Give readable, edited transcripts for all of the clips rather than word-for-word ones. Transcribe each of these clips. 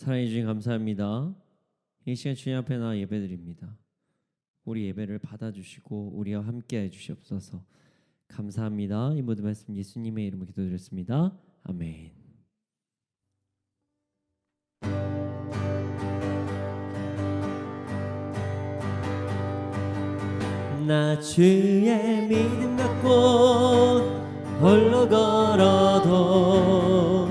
사랑해 주신 감사합니다. 이 시간 주님 앞에 나와 예배드립니다. 우리 예배를 받아주시고 우리와 함께해 주시옵소서. 감사합니다. 이 모든 말씀 예수님의 이름으로 기도드렸습니다. 아멘. 나 주의 믿음 갖고 홀로 걸어도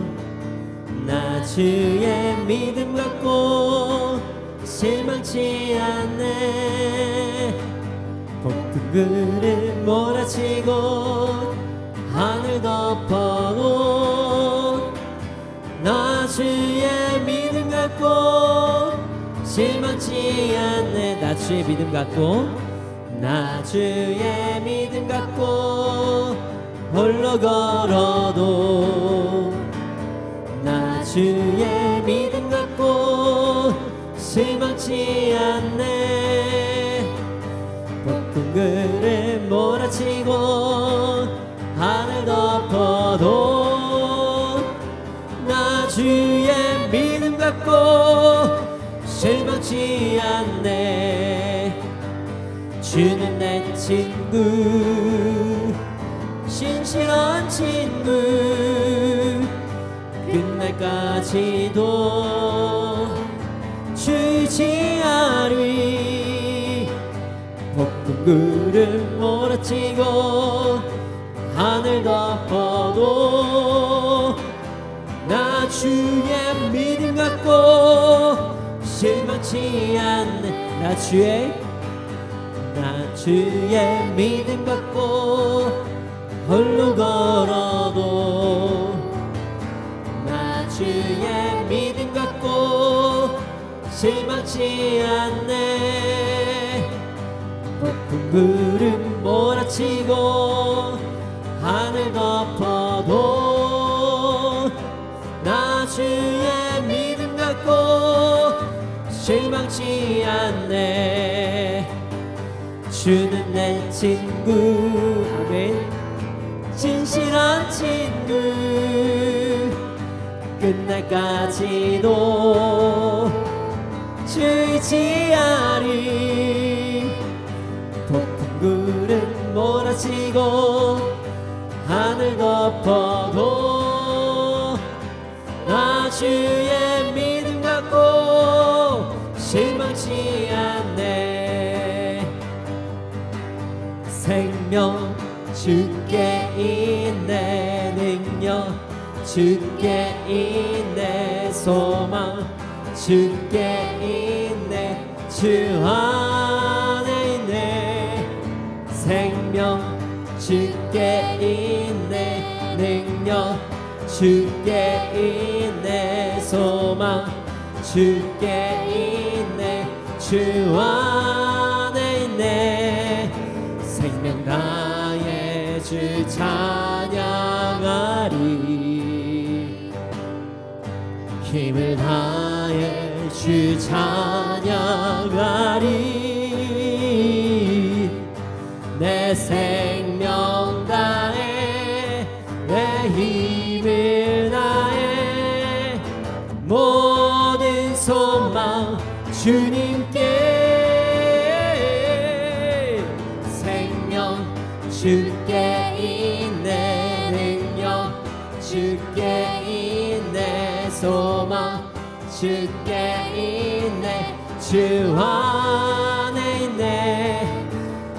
나 주의 믿음 갖고 실망치 않네. 폭풍 그를 몰아치고 하늘 덮어도 나 주의 믿음 갖고 실망치 않네. 나 주의 믿음 갖고 나 주의 믿음 갖고 홀로 걸어도 나 주의 믿음 갖고 실망치 않네. 폭풍 그를 몰아치고 하늘 덮어도 나 주의 믿음 갖고 실망치 않네. 주는 내 친구, 신실한 친구, 끝날까지도 주지하리. 폭풍 그를 몰아치고 하늘 덮어도 나 주의 믿음 갖고 실망치 않네. 나 주의 믿음 갖고 홀로 걸어도 나 주의 믿음 갖고 실망치 않네. 폭풍 구름 몰아치고 하늘 덮어도 나 주의 믿음 갖고 실망치 않네. 주는 내 친구, 아멘. 진실한 친구, 끝날까지도 주의지하리. 폭풍 구름 몰아치고 하늘 덮어도 나 주의 믿음 갖고 실망치 않네. 생명 주께 있네. 능력 주께 있네. 소망 주께 있네. 주 안에 있네. 생명 주께 있네. 능력 주께 있네. 소망 주께 있네. 주 안에 있네. 생명 다해 주 찬양하리. 힘을 다해 주 찬양하리. 내 생명 다해 내 힘을 다해 모든 소망 주님께. 주께 있네. 능력 주께 있네. 소망 주께 있네. 주 안에 있네.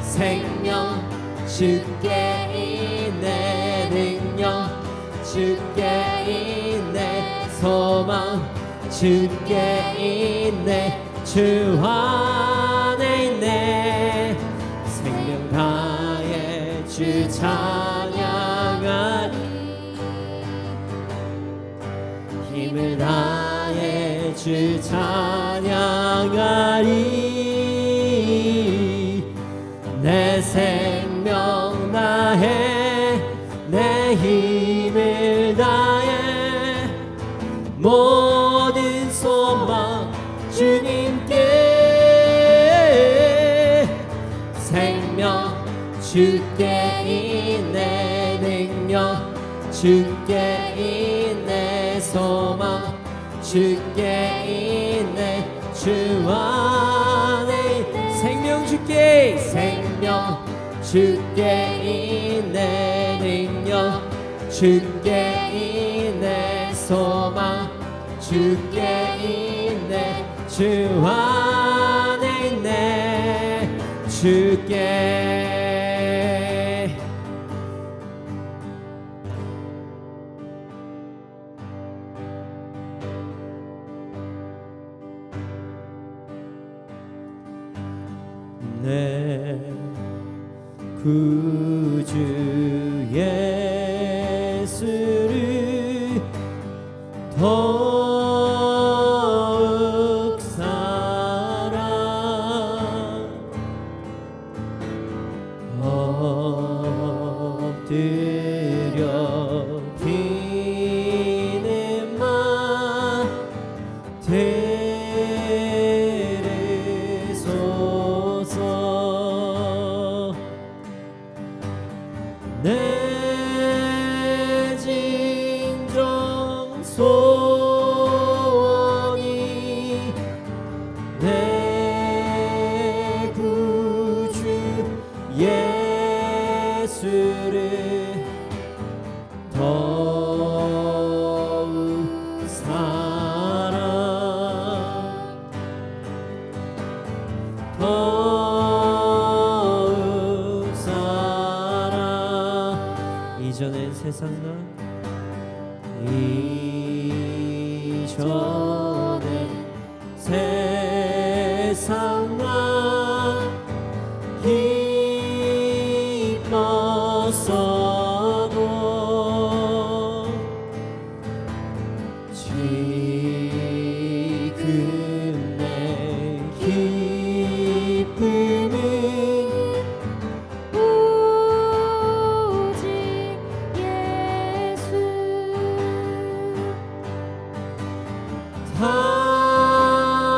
생명 주께 있네. 능력 주께 있네. 소망 주께 있네. 주 안에 있네. 생명 다해 주 찬양하리. 힘을 다해 주 찬양하리. 내 생명 다해 내 힘을 다해 모든 소망 주님께. 생명 주께 있네. 능력 주께 있네. 소망 주께 있네 주 안에 생명 주께 생명 주께 있네 능력 주께 있네 소망 주께 있네 주 안에 있네 주께 내 구주 예수를 더욱 사랑 엎드려 비는 마 데리소서 내 진정 소원이 내 구주 예수를 더욱 사랑 더욱 사랑 이전엔 세상 나 이전엔 세상 나 기뻤어도 지금 내 기쁨은 오직 예수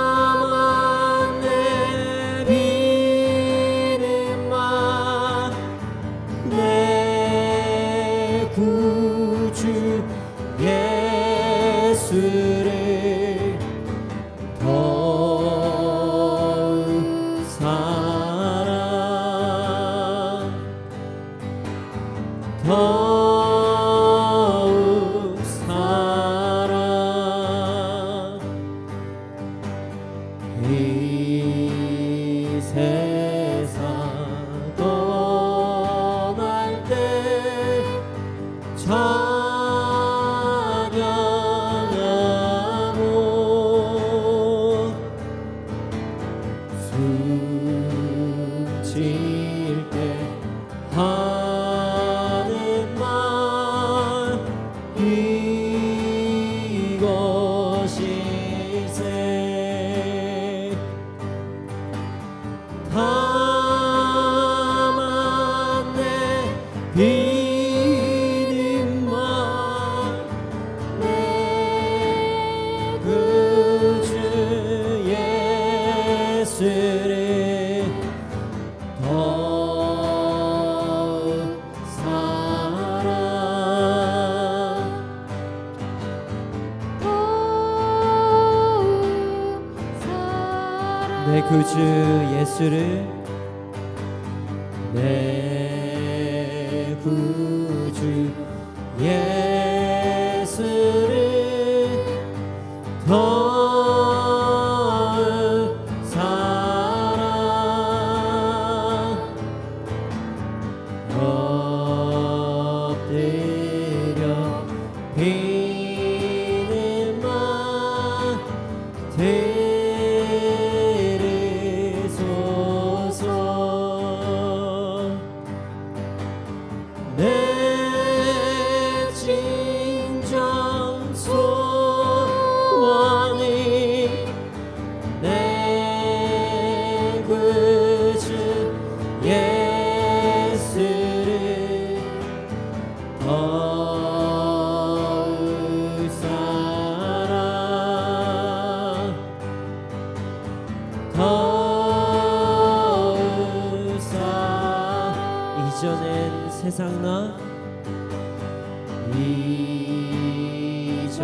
다만 내 비름과 내 구주 예수를 더욱 사랑 더욱 사랑 이 세상 떠날 때 찬양하고 숨질 때 하는 말 이것일세 다만 내 비름과 내 구주 예수를 더욱 사랑 더욱 사랑 내 구주 예수를 내 구주 예수를 더욱 사랑 엎드려 비는 마 데리소서 내 진정 소원이 내 구주 예수를 더욱 사랑 더욱 사랑 이전엔 세상 나 이전엔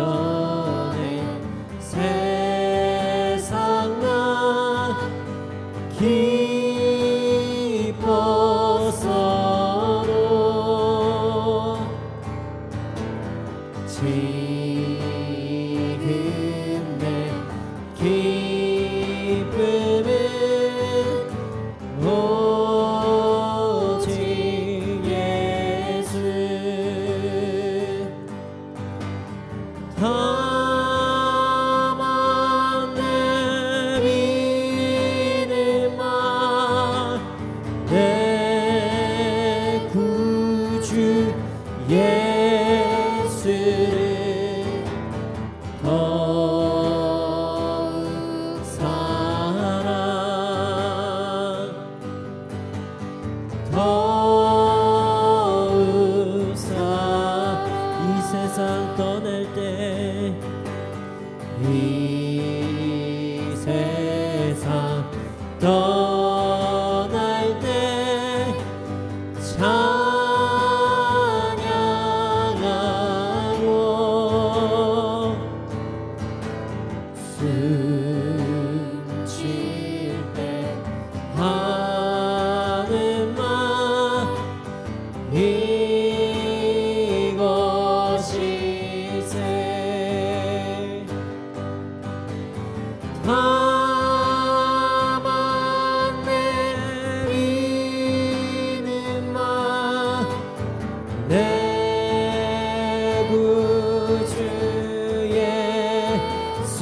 내 구주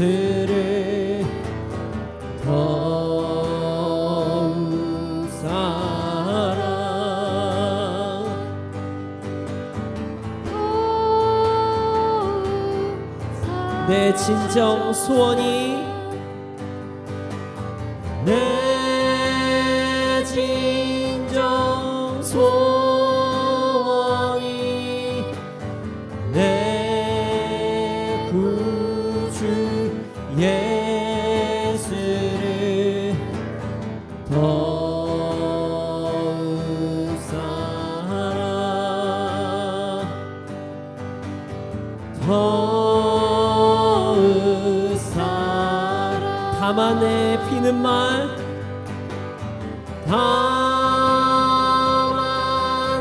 예수를 더욱 사랑 내 진정 소원이 내 진정 소원이 내 구주 예수를 더욱 사랑 더욱 사랑 다만 내 비는 말 다만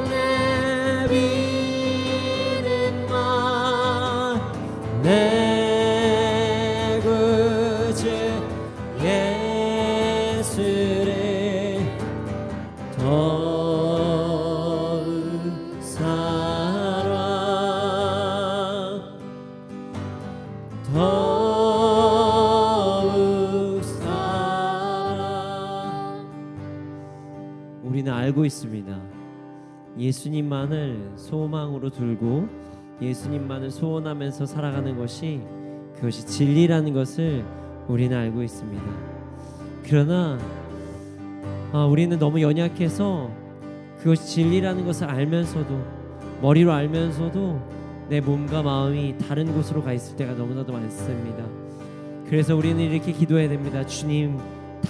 내 비는 말 내 구주 예수를 더욱 사랑 더욱 사랑 우리는 알고 있습니다. 예수님만을 소망으로 두고 예수님만을 소원하면서 살아가는 것이 그것이 진리라는 것을 우리는 알고 있습니다. 그러나 우리는 너무 연약해서 그것이 진리라는 것을 알면서도 머리로 알면서도 내 몸과 마음이 다른 곳으로 가 있을 때가 너무나도 많습니다. 그래서 우리는 이렇게 기도해야 됩니다. 주님,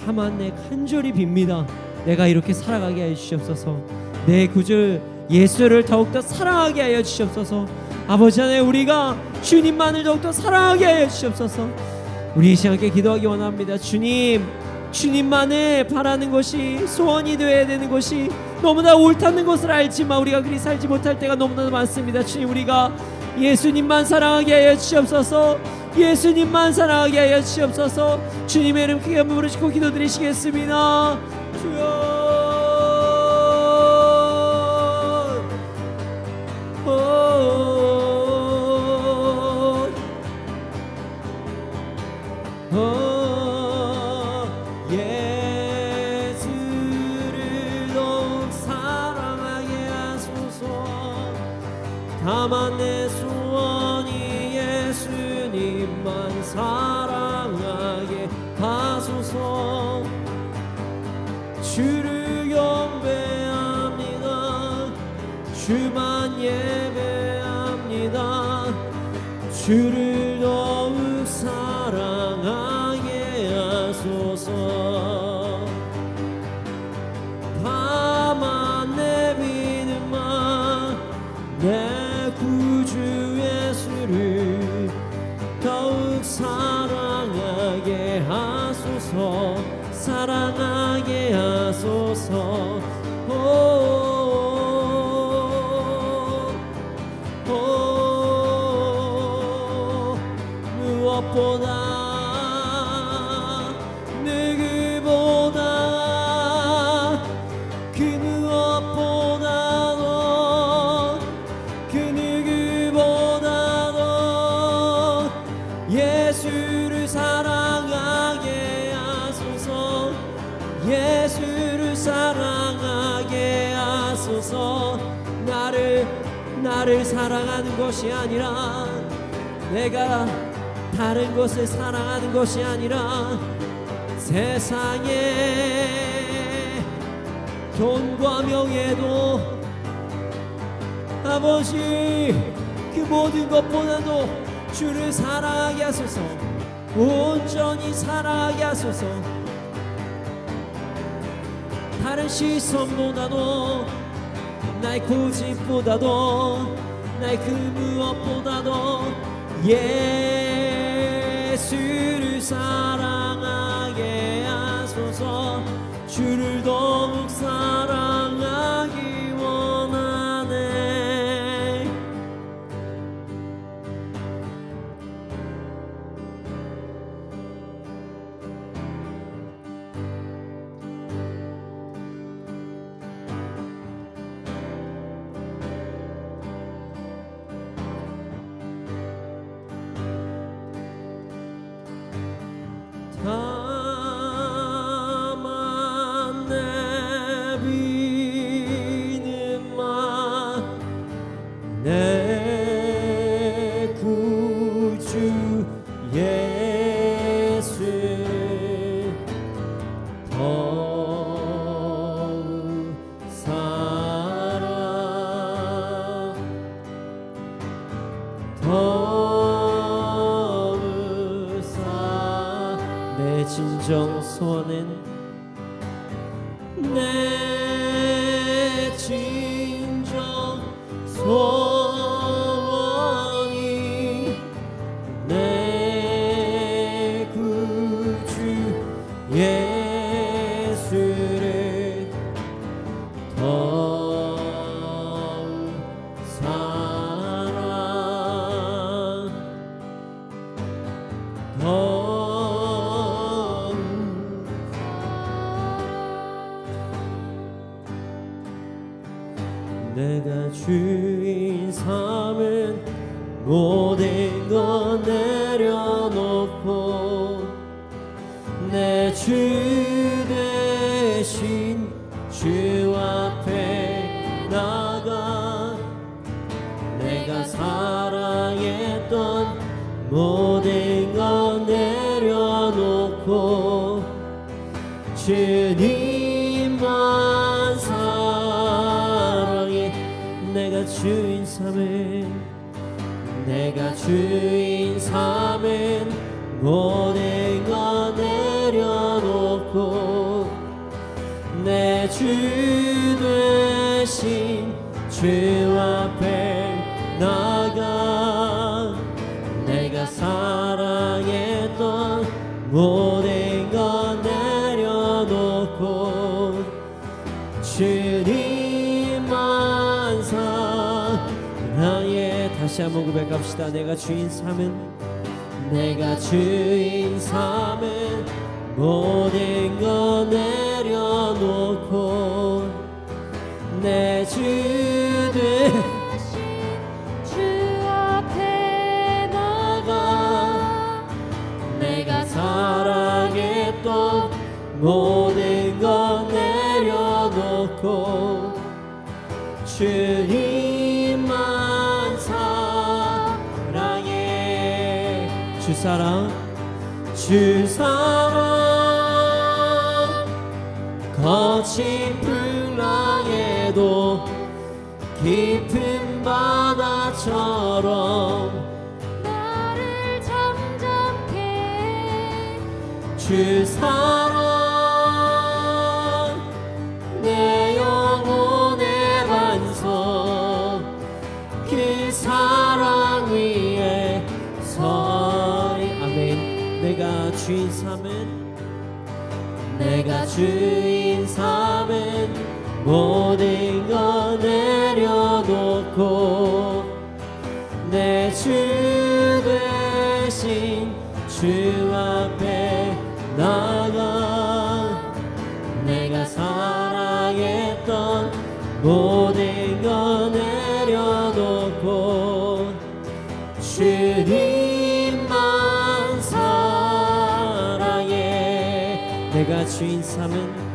다만 내 간절히 빕니다. 내가 이렇게 살아가게 하여 주시옵소서. 내 구주 예수를 더욱더 사랑하게 하여 주시옵소서. 아버지 하나님, 우리가 주님만을 더욱더 사랑하게 하여 주시옵소서. 우리 이 시간에 기도하기 원합니다. 주님, 주님만을 바라는 것이 소원이 되어야 되는 것이 너무나 옳다는 것을 알지만 우리가 그리 살지 못할 때가 너무나 많습니다. 주님, 우리가 예수님만 사랑하게 하여 주시옵소서. 예수님만 사랑하게 하여 주시옵소서. 주님의 이름 크게 한번 부르시고 기도드리시겠습니다. 주여. 예수를 더욱 사랑하게 하소서. 다만 내 소원이 예수님만 사랑하게 하소서. 주를 경배합니다. 주만 예배합니다. 주를 더욱 사랑하게 하소서. 다만 내 믿음만 내 구주 예수를 더욱 사랑하게 하소서. 사랑하게 하소서. 무엇보다 누구보다 그 무엇보다도 그 누구보다도 예수를 사랑하게 하소서. 예수를 사랑하게 하소서. 나를 사랑하는 것이 아니라 내가 다른 것을 사랑하는 것이 아니라 세상에 돈과 명예도 아버지 그 모든 것보다도 주를 사랑하게 하소서. 온전히 사랑하게 하소서. 다른 시선보다도 나의 고집보다도 나의 그 무엇보다도 예수를 사랑하게 하소서. 주를 더욱 사랑하기 원하네. 진정 소원은 내 진정 소원이 내 구주 예수를 더욱 사랑 더욱 내가 주인 삼은 모든 것 내려놓고 내 주 대신 주 앞에 나가 내가 사랑했던 모든 것 내려놓고 주님만 사랑해 내가 주인 삼은 내가 주인 삼은 모든 것 내려놓고 내 주 되신 주 앞에 나가 내가 사랑했던 모든 것 내려놓고 주님만 사랑해 다시 한번 고백합시다. 내가 주인 삼은 내가 주인 삼은 모든 것 내려놓고 내 주 대신 주 앞에 나가 내가 사랑했던 모든 것 내려놓고 주님만 사랑해 주 사랑 거친 풍랑에도 깊은 바다처럼 나를 잠잠케 주 사랑 내 영혼의 반석 그 사랑 위에 서리 아멘 내가 주인 삼은 내가 주인 삼은 모든 것 내려놓고 내 주 대신 주 앞에 나가 내가 사랑했던 모든 것 내려놓고 주님만 사랑해 내가 주인 삼은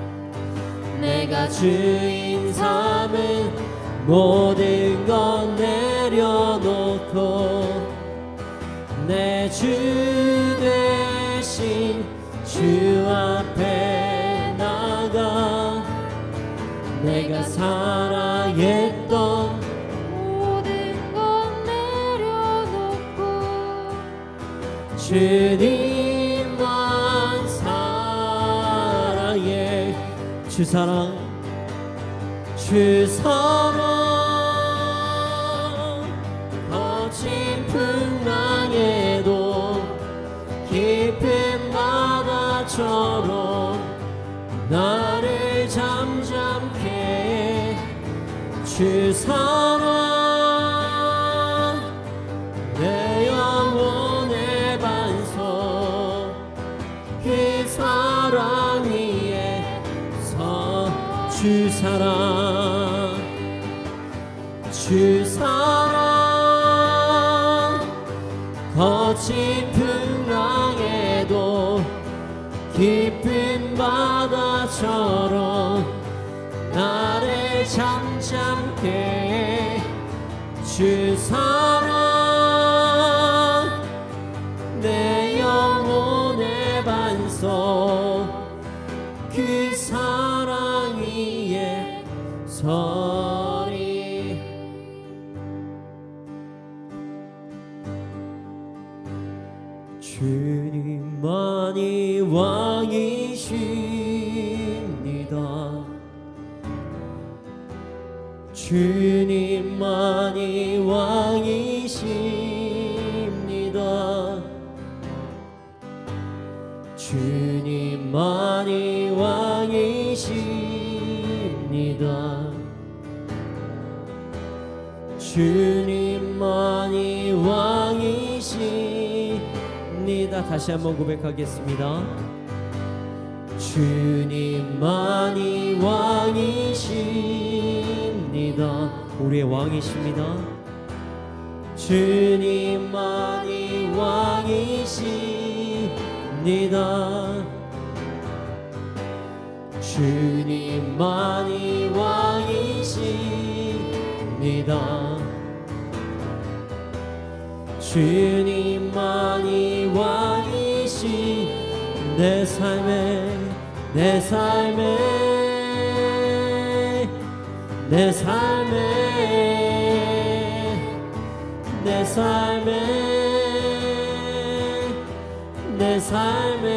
내가 주인 삼은 모든 것 내려놓고 내 주 대신 주 앞에 나가 내가 사랑했던 모든 것 내려놓고 주님만 사랑해 주 사랑 거친 풍랑에도 깊은 바다처럼 나를 잠잠케 해 주 사랑 내 영혼의 반석 그 사랑 위에 주 사랑 거친 풍랑에도 깊은 바다처럼 나를 잠잠케 해 주 사랑 내 영혼의 반석 그 사랑 위에 서리 주님만이 왕이 왕이십니다. 주님만이 왕이십니다. 주님만이 왕이십니다. 주님만이 왕이십니다. 다시 한번 고백하겠습니다. 주님만이 왕이십니다. 우리의 왕이십니다. 주님만이 왕이십니다. 주님만이 왕이십니다. 주님만이 왕이시 내 삶에 내 삶에 내 삶에 내 삶에 내 삶에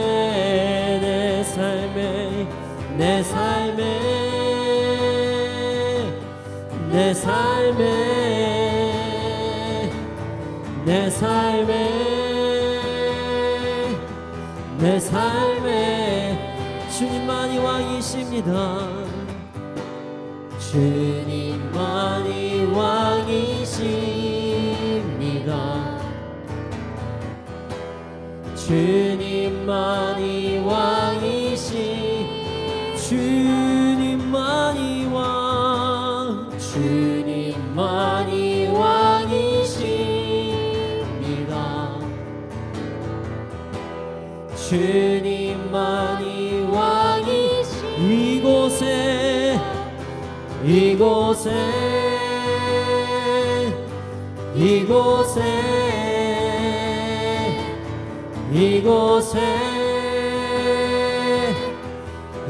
내 삶에 내 삶에 내 삶에 내 삶에 내 삶에 주님만이 왕이십니다. 주님만이 왕이십니다. 주님만이 왕이시 주님만이 왕 주님만이 왕이십니다. 주님만이 왕이시 이곳에 이곳에 이곳에 이곳에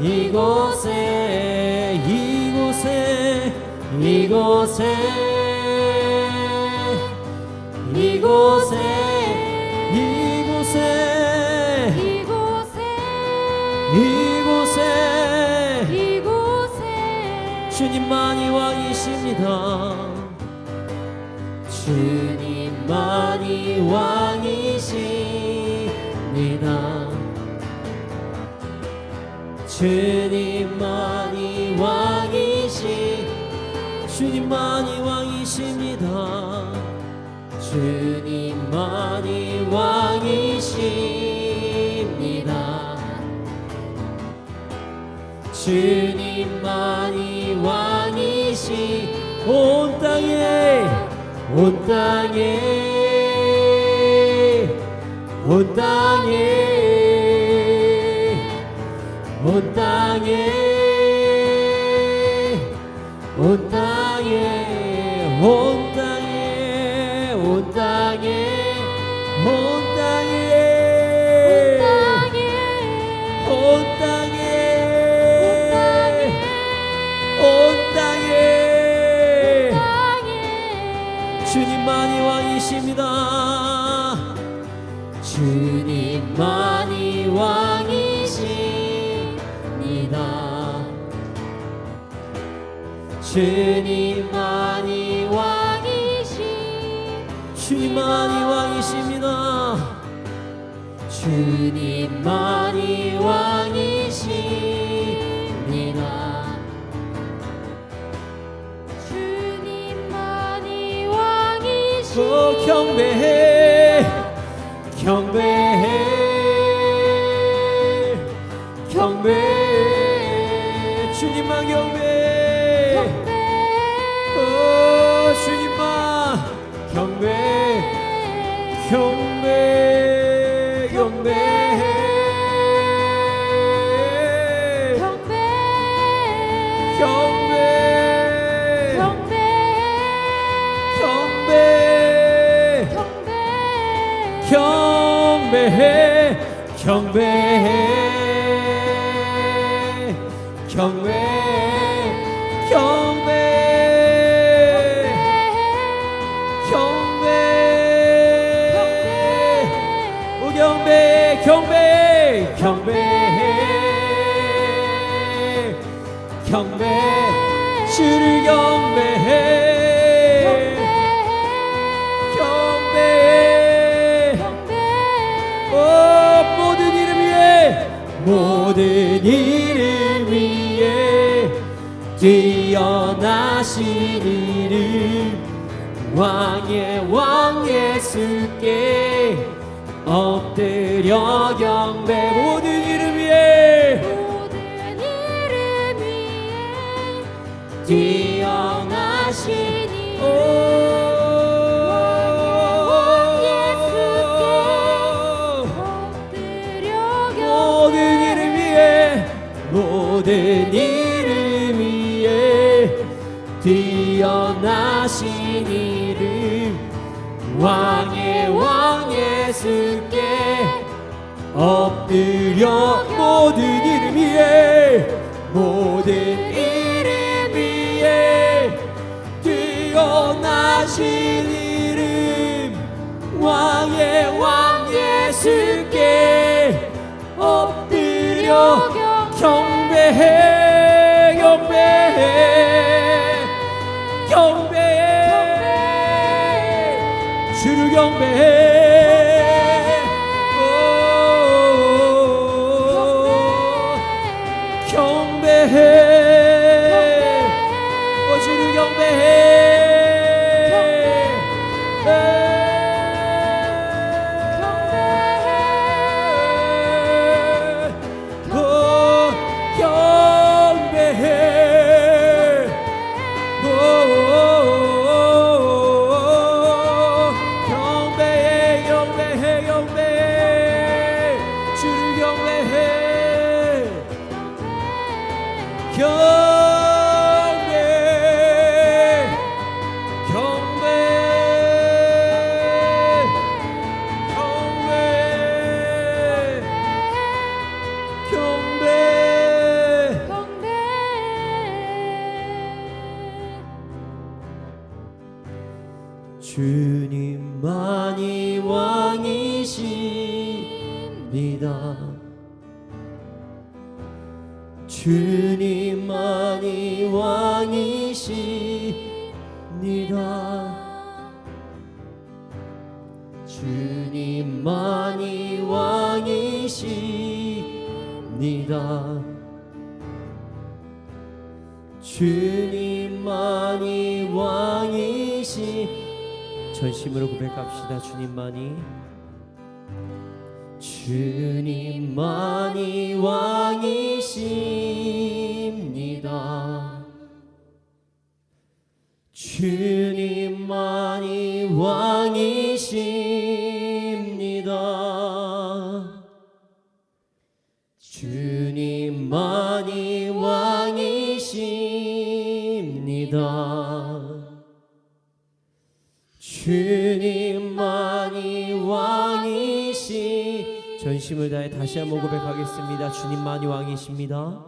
이곳에 이곳에 이곳에 이곳에 이곳에 이곳에 이곳에 주님만이 왕이십니다. 주님만이 왕이십니다. 주님만이 왕이시 주님만이 왕이십니다. 주님만이 왕이십니다. 주님만이 왕이시 온 땅에 온 땅에 온 땅에 온 땅에 온 땅에 온 땅에 온 땅에 온 땅에 온 땅에 온 땅에 주님만이 왕이십니다. 주님만이 왕이십니다. 주님만이 주님만이 왕이십니다. 주님만이 왕이십니다. 주님만이 왕이시 경배해 경배해 경배해 주님만 경배해 주님만 경배해 경배해 경배해 경배해 경배해 경배해 경배해 경배해 경배해 경배해 주를 경배해 경배해 오 모든 이름 위에 모든 이름 위에 뛰어나신 이름 왕의 왕 예수께 엎드려 경배 모든 이름 위에 뛰어나신 예수께 모든 이름 위에 모든 이름 위에 뛰어나신 이름 왕의 왕 예수께 엎드려 모든 이름 위에 모든 이름 위에 뛰어나신 이름 왕의 왕 예수께 엎드려 경배해 경배해 경배해 주를 경배해 경배해 주를 경배해 주님만이 왕이십니다. 주님만이 왕이십니다. 주님만이 왕이십니다. 주님만이 왕이십니다. 전심으로 고백합시다. 주님만이 왕이십니다. 주님만이 왕이십니다. 주님만이 왕이십니다. 주님만이 왕이시 전심을 다해 다시 한번 고백하겠습니다. 주님만이 왕이십니다.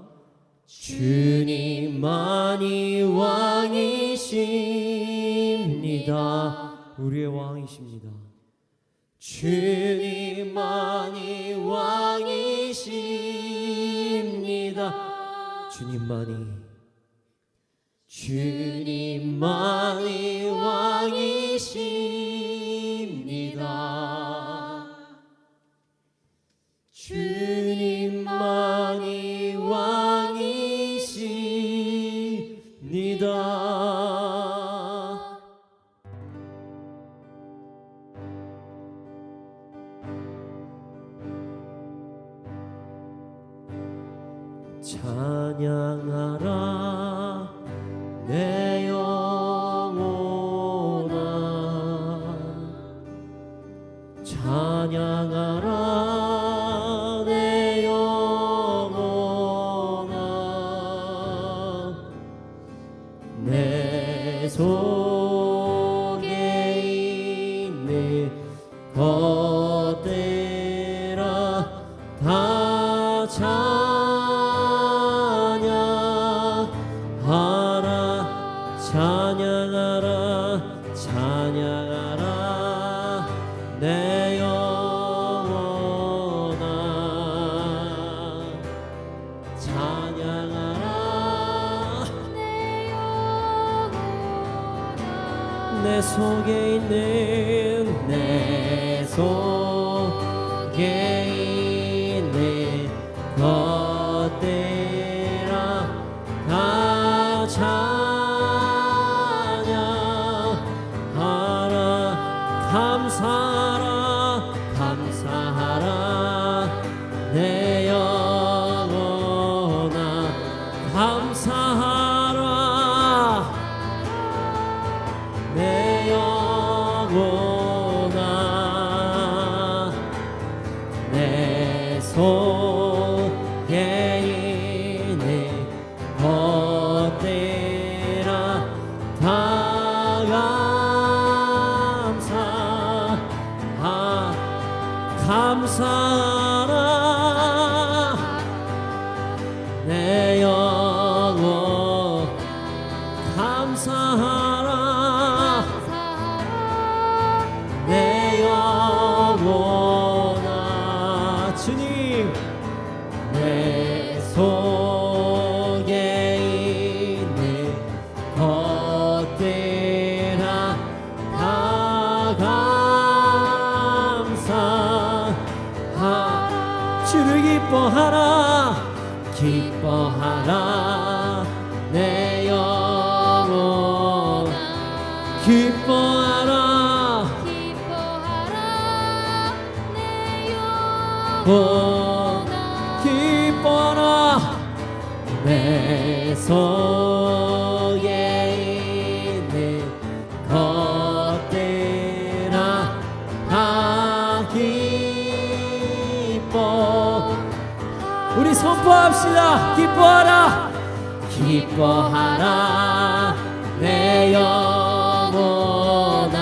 주님만이 왕이십니다. 우리의 왕이십니다. 주님만이 왕이십니다. 주님만이 왕이십니다. 주님만이 왕이십니다. 찬양하라 내 영혼아 찬양하라 내 영혼아 내 속에 있는 것들아 다 찬양하라 찬양하라 내 영혼아 찬양하라 내 속에 있는 내 속에 있는 것들아 다 찬양하라 감사하라 감사하라 내 영혼아 감사하라 내 영혼아 내 속에 있는 것들아 다 감사하라 내 영혼 감사하라 내 영혼아 주님 내 속에 있는 것들아 다 감사하라 주를 기뻐하라 기뻐하라 내 영혼 기뻐하라 기뻐하라 내 오, 기뻐하라 내 속에 있는 것들아 다 기뻐 우리 선포합시다 기뻐하라 기뻐하라 내 영혼아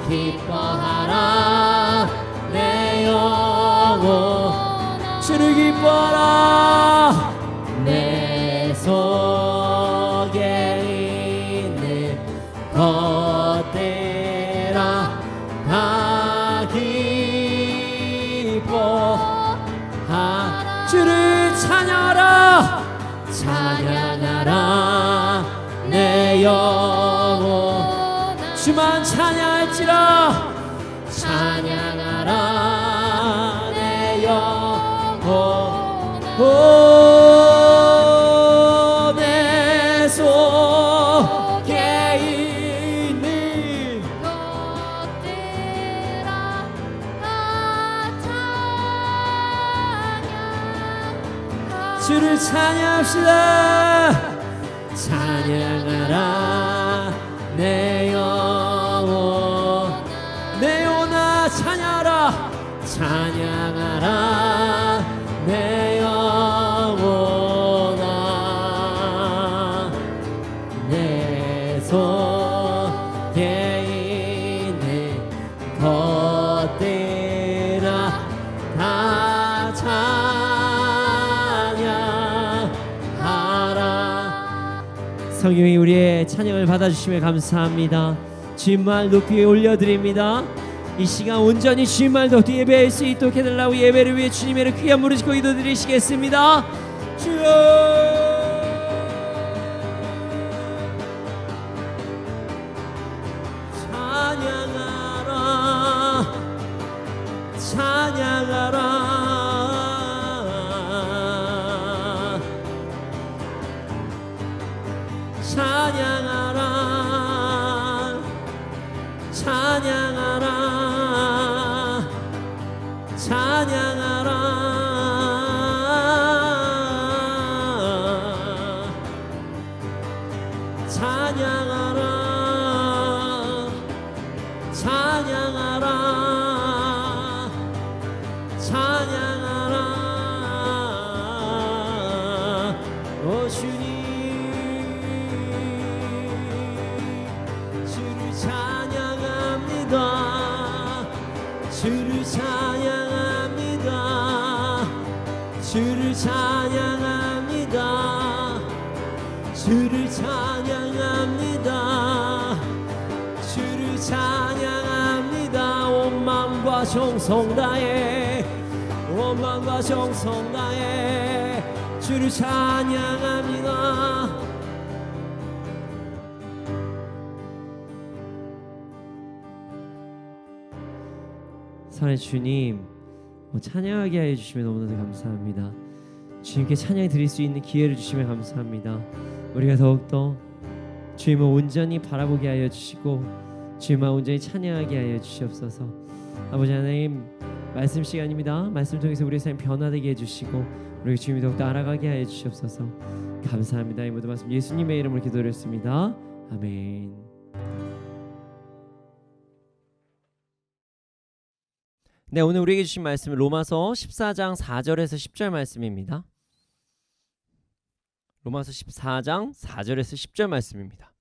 기뻐하라 내 영혼 주를 기뻐하라 내 속에 있는 것들아 다 기뻐하라 주를 찬양하라 찬양하라 내 영혼 주만 찬양할지라 찬양하라 내 영혼 오, 내 속에 있는 것들아 다 찬양하라 주를 찬양합시다 찬양하라 내 영혼 내 영혼아 찬양하라 찬양하라 내 영혼아 내 속에 있는 것들아 다 찬양하라 성령이 우리의 찬양을 받아주시며 감사합니다 주님만 높이 올려드립니다 이 시간 온전히 주님만 높이 예배할 수 있도록 해달라고 예배를 위해 주님의 귀한 무릎 짓고 기도드리시겠습니다 주여 찬양하라 찬양하라 찬양하라 찬양하라 찬양하라 찬양하라 찬양하라 오 주님 주를 찬양합니다 주를 찬양합니다 주를 찬양합니다 주를 찬양합니다 주를 찬양합니다 온 마음과 정성 다해 온 마음과 정성 다해 주를 찬양합니다 사랑의 주님, 찬양하게 하여 주시면 너무나도 감사합니다. 주님께 찬양 드릴 수 있는 기회를 주시면 감사합니다. 우리가 더욱더 주님을 온전히 바라보게 하여 주시고 주님만 온전히 찬양하게 하여 주시옵소서. 아버지 하나님, 말씀 시간입니다. 말씀 통해서 우리의 삶 변화되게 해주시고 우리 주님이 더욱더 알아가게 하여 주시옵소서. 감사합니다. 이 모든 말씀 예수님의 이름으로 기도드렸습니다. 아멘. 네, 오늘 우리에게 주신 말씀은 로마서 14장 4절에서 10절 말씀입니다. 로마서 14장 4절에서 10절 말씀입니다.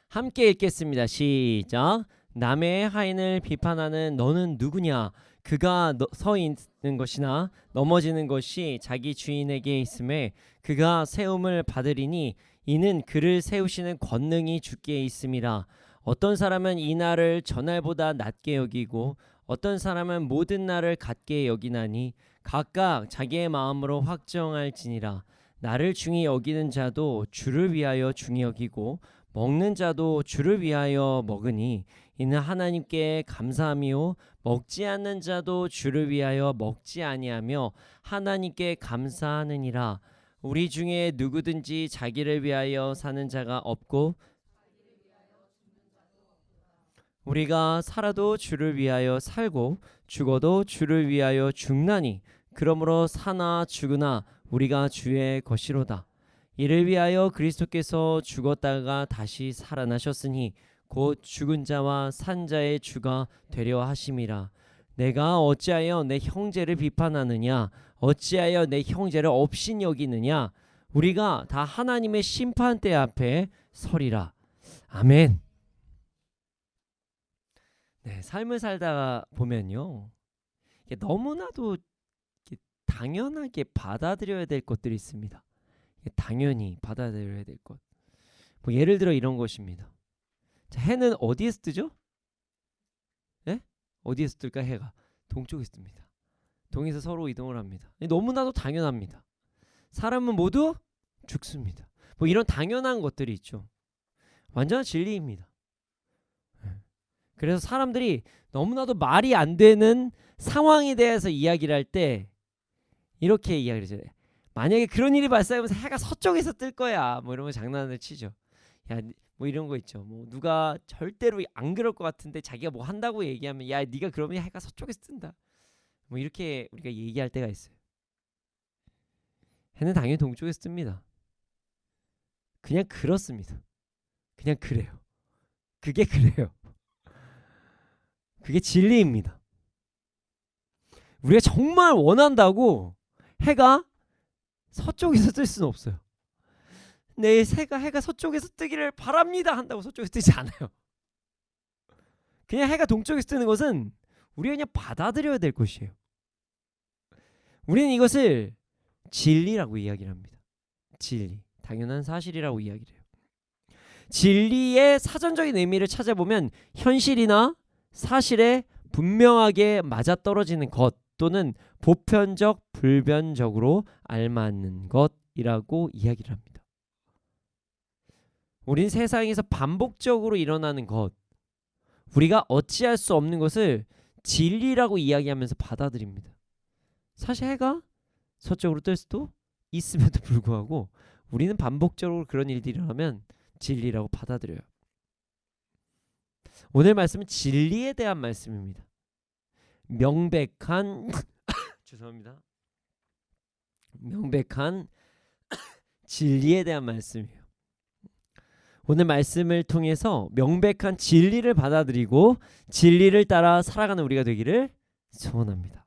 함께 읽겠습니다. 시작. 남의 하인을 비판하는 너는 누구냐? 그가 서 있는 것이나 넘어지는 것이 자기 주인에게 있음에 그가 세움을 받으리니 이는 그를 세우시는 권능이 주께 있음이라. 어떤 사람은 이 날을 전날보다 낮게 여기고 어떤 사람은 모든 날을 같게 여기나니 각각 자기의 마음으로 확정할지니라. 나를 중히 여기는 자도 주를 위하여 중히 여기고 먹는 자도 주를 위하여 먹으니 이는 하나님께 감사함이요 먹지 않는 자도 주를 위하여 먹지 아니하며 하나님께 감사하느니라. 우리 중에 누구든지 자기를 위하여 사는 자가 없고 우리가 살아도 주를 위하여 살고 죽어도 주를 위하여 죽나니 그러므로 사나 죽으나 우리가 주의 것이로다. 이를 위하여 그리스도께서 죽었다가 다시 살아나셨으니 곧 죽은 자와 산 자의 주가 되려 하심이라. 내가 어찌하여 내 형제를 비판하느냐? 어찌하여 내 형제를 업신 여기느냐? 우리가 다 하나님의 심판대 앞에 서리라. 아멘. 네, 삶을 살다가 보면요, 너무나도 당연하게 받아들여야 될 것들이 있습니다. 당연히 받아들여야 될 것. 뭐 예를 들어 이런 것입니다. 자, 해는 어디에서 뜨죠? 네? 어디에서 뜰까? 해가 동쪽에서 뜹니다. 동에서 서로 이동을 합니다. 너무나도 당연합니다. 사람은 모두 죽습니다. 뭐 이런 당연한 것들이 있죠. 완전한 진리입니다. 그래서 사람들이 너무나도 말이 안 되는 상황에 대해서 이야기를 할 때 이렇게 이야기를 해요. 만약에 그런 일이 발생하면서 해가 서쪽에서 뜰 거야, 뭐 이런 거 장난을 치죠. 야, 뭐 이런 거 있죠. 뭐 누가 절대로 안 그럴 것 같은데 자기가 뭐 한다고 얘기하면 야, 네가 그러면 해가 서쪽에서 뜬다. 뭐 이렇게 우리가 얘기할 때가 있어요. 해는 당연히 동쪽에서 뜹니다. 그냥 그렇습니다. 그냥 그래요. 그게 그래요. 그게 진리입니다. 우리가 정말 원한다고 해가 서쪽에서 뜰 수는 없어요. 내 해가 서쪽에서 뜨기를 바랍니다 한다고 서쪽에서 뜨지 않아요. 그냥 해가 동쪽에서 뜨는 것은 우리가 그냥 받아들여야 될 것이에요. 우리는 이것을 진리라고 이야기를 합니다. 진리, 당연한 사실이라고 이야기를 해요. 진리의 사전적인 의미를 찾아보면 현실이나 사실에 분명하게 맞아떨어지는 것 또는 보편적, 불변적으로 알맞는 것이라고 이야기를 합니다. 우린 세상에서 반복적으로 일어나는 것, 우리가 어찌할 수 없는 것을 진리라고 이야기하면서 받아들입니다. 사실 해가 서쪽으로 뜰 수도 있음에도 불구하고 우리는 반복적으로 그런 일들이 일어나면 진리라고 받아들여요. 오늘 말씀은 진리에 대한 말씀입니다. 명백한 죄송합니다. 명백한 진리에 대한 말씀이에요. 오늘 말씀을 통해서 명백한 진리를 받아들이고 진리를 따라 살아가는 우리가 되기를 소원합니다.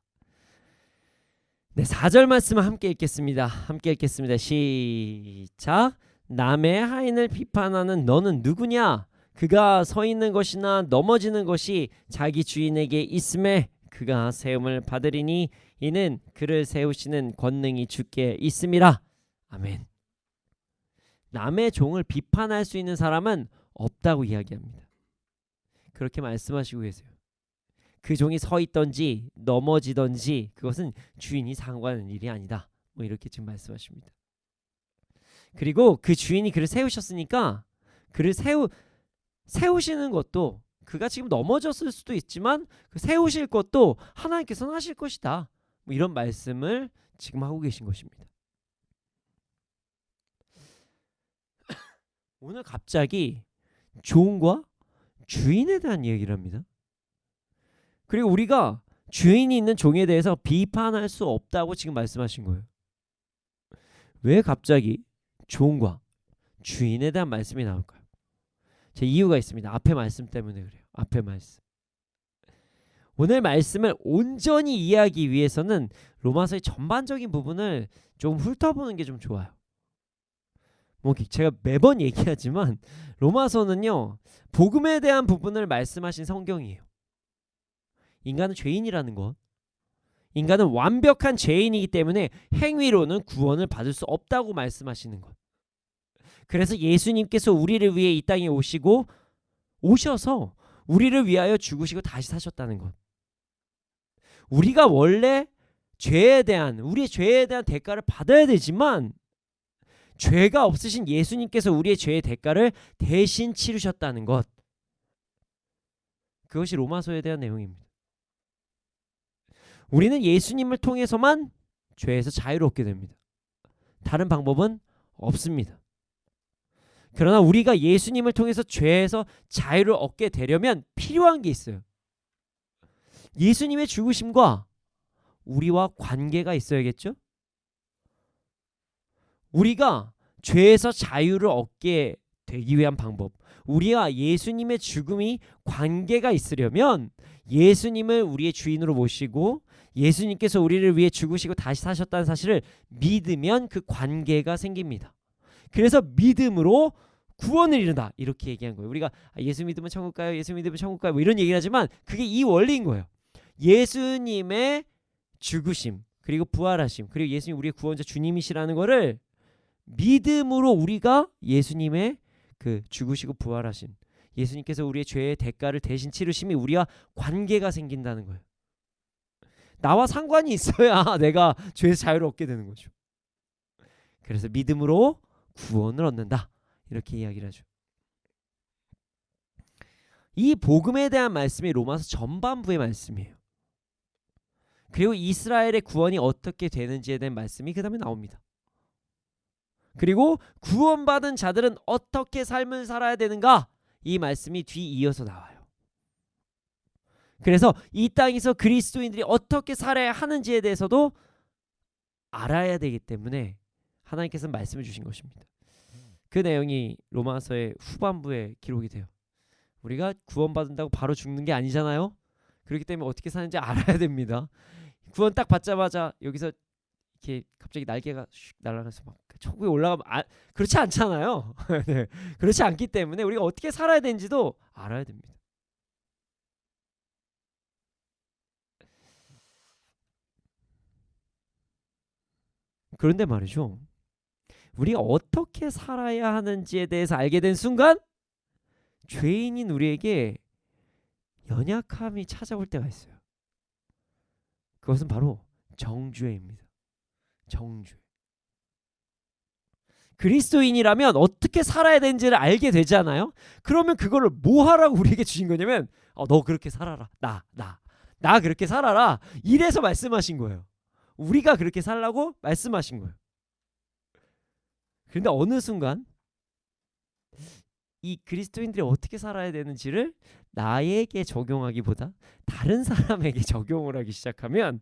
네, 4절 말씀을 함께 읽겠습니다. 함께 읽겠습니다. 시작. 남의 하인을 비판하는 너는 누구냐? 그가 서 있는 것이나 넘어지는 것이 자기 주인에게 있음에 그가 세움을 받으리니 이는 그를 세우시는 권능이 주께 있음이라. 아멘. 남의 종을 비판할 수 있는 사람은 없다고 이야기합니다. 그렇게 말씀하시고 계세요. 그 종이 서 있던지 넘어지던지 그것은 주인이 상관하는 일이 아니다. 뭐 이렇게 지금 말씀하십니다. 그리고 그 주인이 그를 세우셨으니까 그를 세우시는 것도 그가 지금 넘어졌을 수도 있지만 그 세우실 것도 하나님께서는 하실 것이다. 뭐 이런 말씀을 지금 하고 계신 것입니다. 오늘 갑자기 종과 주인에 대한 얘기를 합니다. 그리고 우리가 주인이 있는 종에 대해서 비판할 수 없다고 지금 말씀하신 거예요. 왜 갑자기 종과 주인에 대한 말씀이 나올까요? 제 이유가 있습니다. 앞에 말씀 때문에 그래요. 앞에 말씀. 오늘 말씀을 온전히 이해하기 위해서는 로마서의 전반적인 부분을 좀 훑어보는 게 좀 좋아요. 뭐 제가 매번 얘기하지만 로마서는요, 복음에 대한 부분을 말씀하신 성경이에요. 인간은 죄인이라는 것, 인간은 완벽한 죄인이기 때문에 행위로는 구원을 받을 수 없다고 말씀하시는 것. 그래서 예수님께서 우리를 위해 이 땅에 오셔서 우리를 위하여 죽으시고 다시 사셨다는 것. 우리가 원래 우리의 죄에 대한 대가를 받아야 되지만 죄가 없으신 예수님께서 우리의 죄의 대가를 대신 치르셨다는 것. 그것이 로마서에 대한 내용입니다. 우리는 예수님을 통해서만 죄에서 자유를 얻게 됩니다. 다른 방법은 없습니다. 그러나 우리가 예수님을 통해서 죄에서 자유를 얻게 되려면 필요한 게 있어요. 예수님의 죽으심과 우리와 관계가 있어야겠죠? 우리가 죄에서 자유를 얻게 되기 위한 방법, 우리와 예수님의 죽음이 관계가 있으려면 예수님을 우리의 주인으로 모시고 예수님께서 우리를 위해 죽으시고 다시 사셨다는 사실을 믿으면 그 관계가 생깁니다. 그래서 믿음으로 구원을 이룬다, 이렇게 얘기한 거예요. 우리가 예수 믿으면 천국 가요, 예수 믿으면 천국 가요, 뭐 이런 얘기를 하지만 그게 이 원리인 거예요. 예수님의 죽으심, 그리고 부활하심, 그리고 예수님 우리의 구원자 주님이시라는 거를 믿음으로 우리가 예수님의 그 죽으시고 부활하신 예수님께서 우리의 죄의 대가를 대신 치르심이 우리와 관계가 생긴다는 거예요. 나와 상관이 있어야 내가 죄에서 자유를 얻게 되는 거죠. 그래서 믿음으로 구원을 얻는다, 이렇게 이야기를 하죠. 이 복음에 대한 말씀이 로마서 전반부의 말씀이에요. 그리고 이스라엘의 구원이 어떻게 되는지에 대한 말씀이 그 다음에 나옵니다. 그리고 구원받은 자들은 어떻게 삶을 살아야 되는가, 이 말씀이 뒤이어서 나와요. 그래서 이 땅에서 그리스도인들이 어떻게 살아야 하는지에 대해서도 알아야 되기 때문에 하나님께서는 말씀을 주신 것입니다. 그 내용이 로마서의 후반부에 기록이 돼요. 우리가 구원받는다고 바로 죽는 게 아니잖아요. 그렇기 때문에 어떻게 사는지 알아야 됩니다. 구원 딱 받자마자 여기서 이렇게 갑자기 날개가 슉 날아가서 막 천국에 올라가면 그렇지 않잖아요. 네. 그렇지 않기 때문에 우리가 어떻게 살아야 되는지도 알아야 됩니다. 그런데 말이죠, 우리가 어떻게 살아야 하는지에 대해서 알게 된 순간 죄인인 우리에게 연약함이 찾아올 때가 있어요. 그것은 바로 정죄입니다. 정죄. 그리스도인이라면 어떻게 살아야 되는지를 알게 되잖아요. 그러면 그거를 뭐 하라고 우리에게 주신 거냐면 너 그렇게 살아라. 나 그렇게 살아라. 이래서 말씀하신 거예요. 우리가 그렇게 살라고 말씀하신 거예요. 그런데 어느 순간 이 그리스도인들이 어떻게 살아야 되는지를 나에게 적용하기보다 다른 사람에게 적용을 하기 시작하면,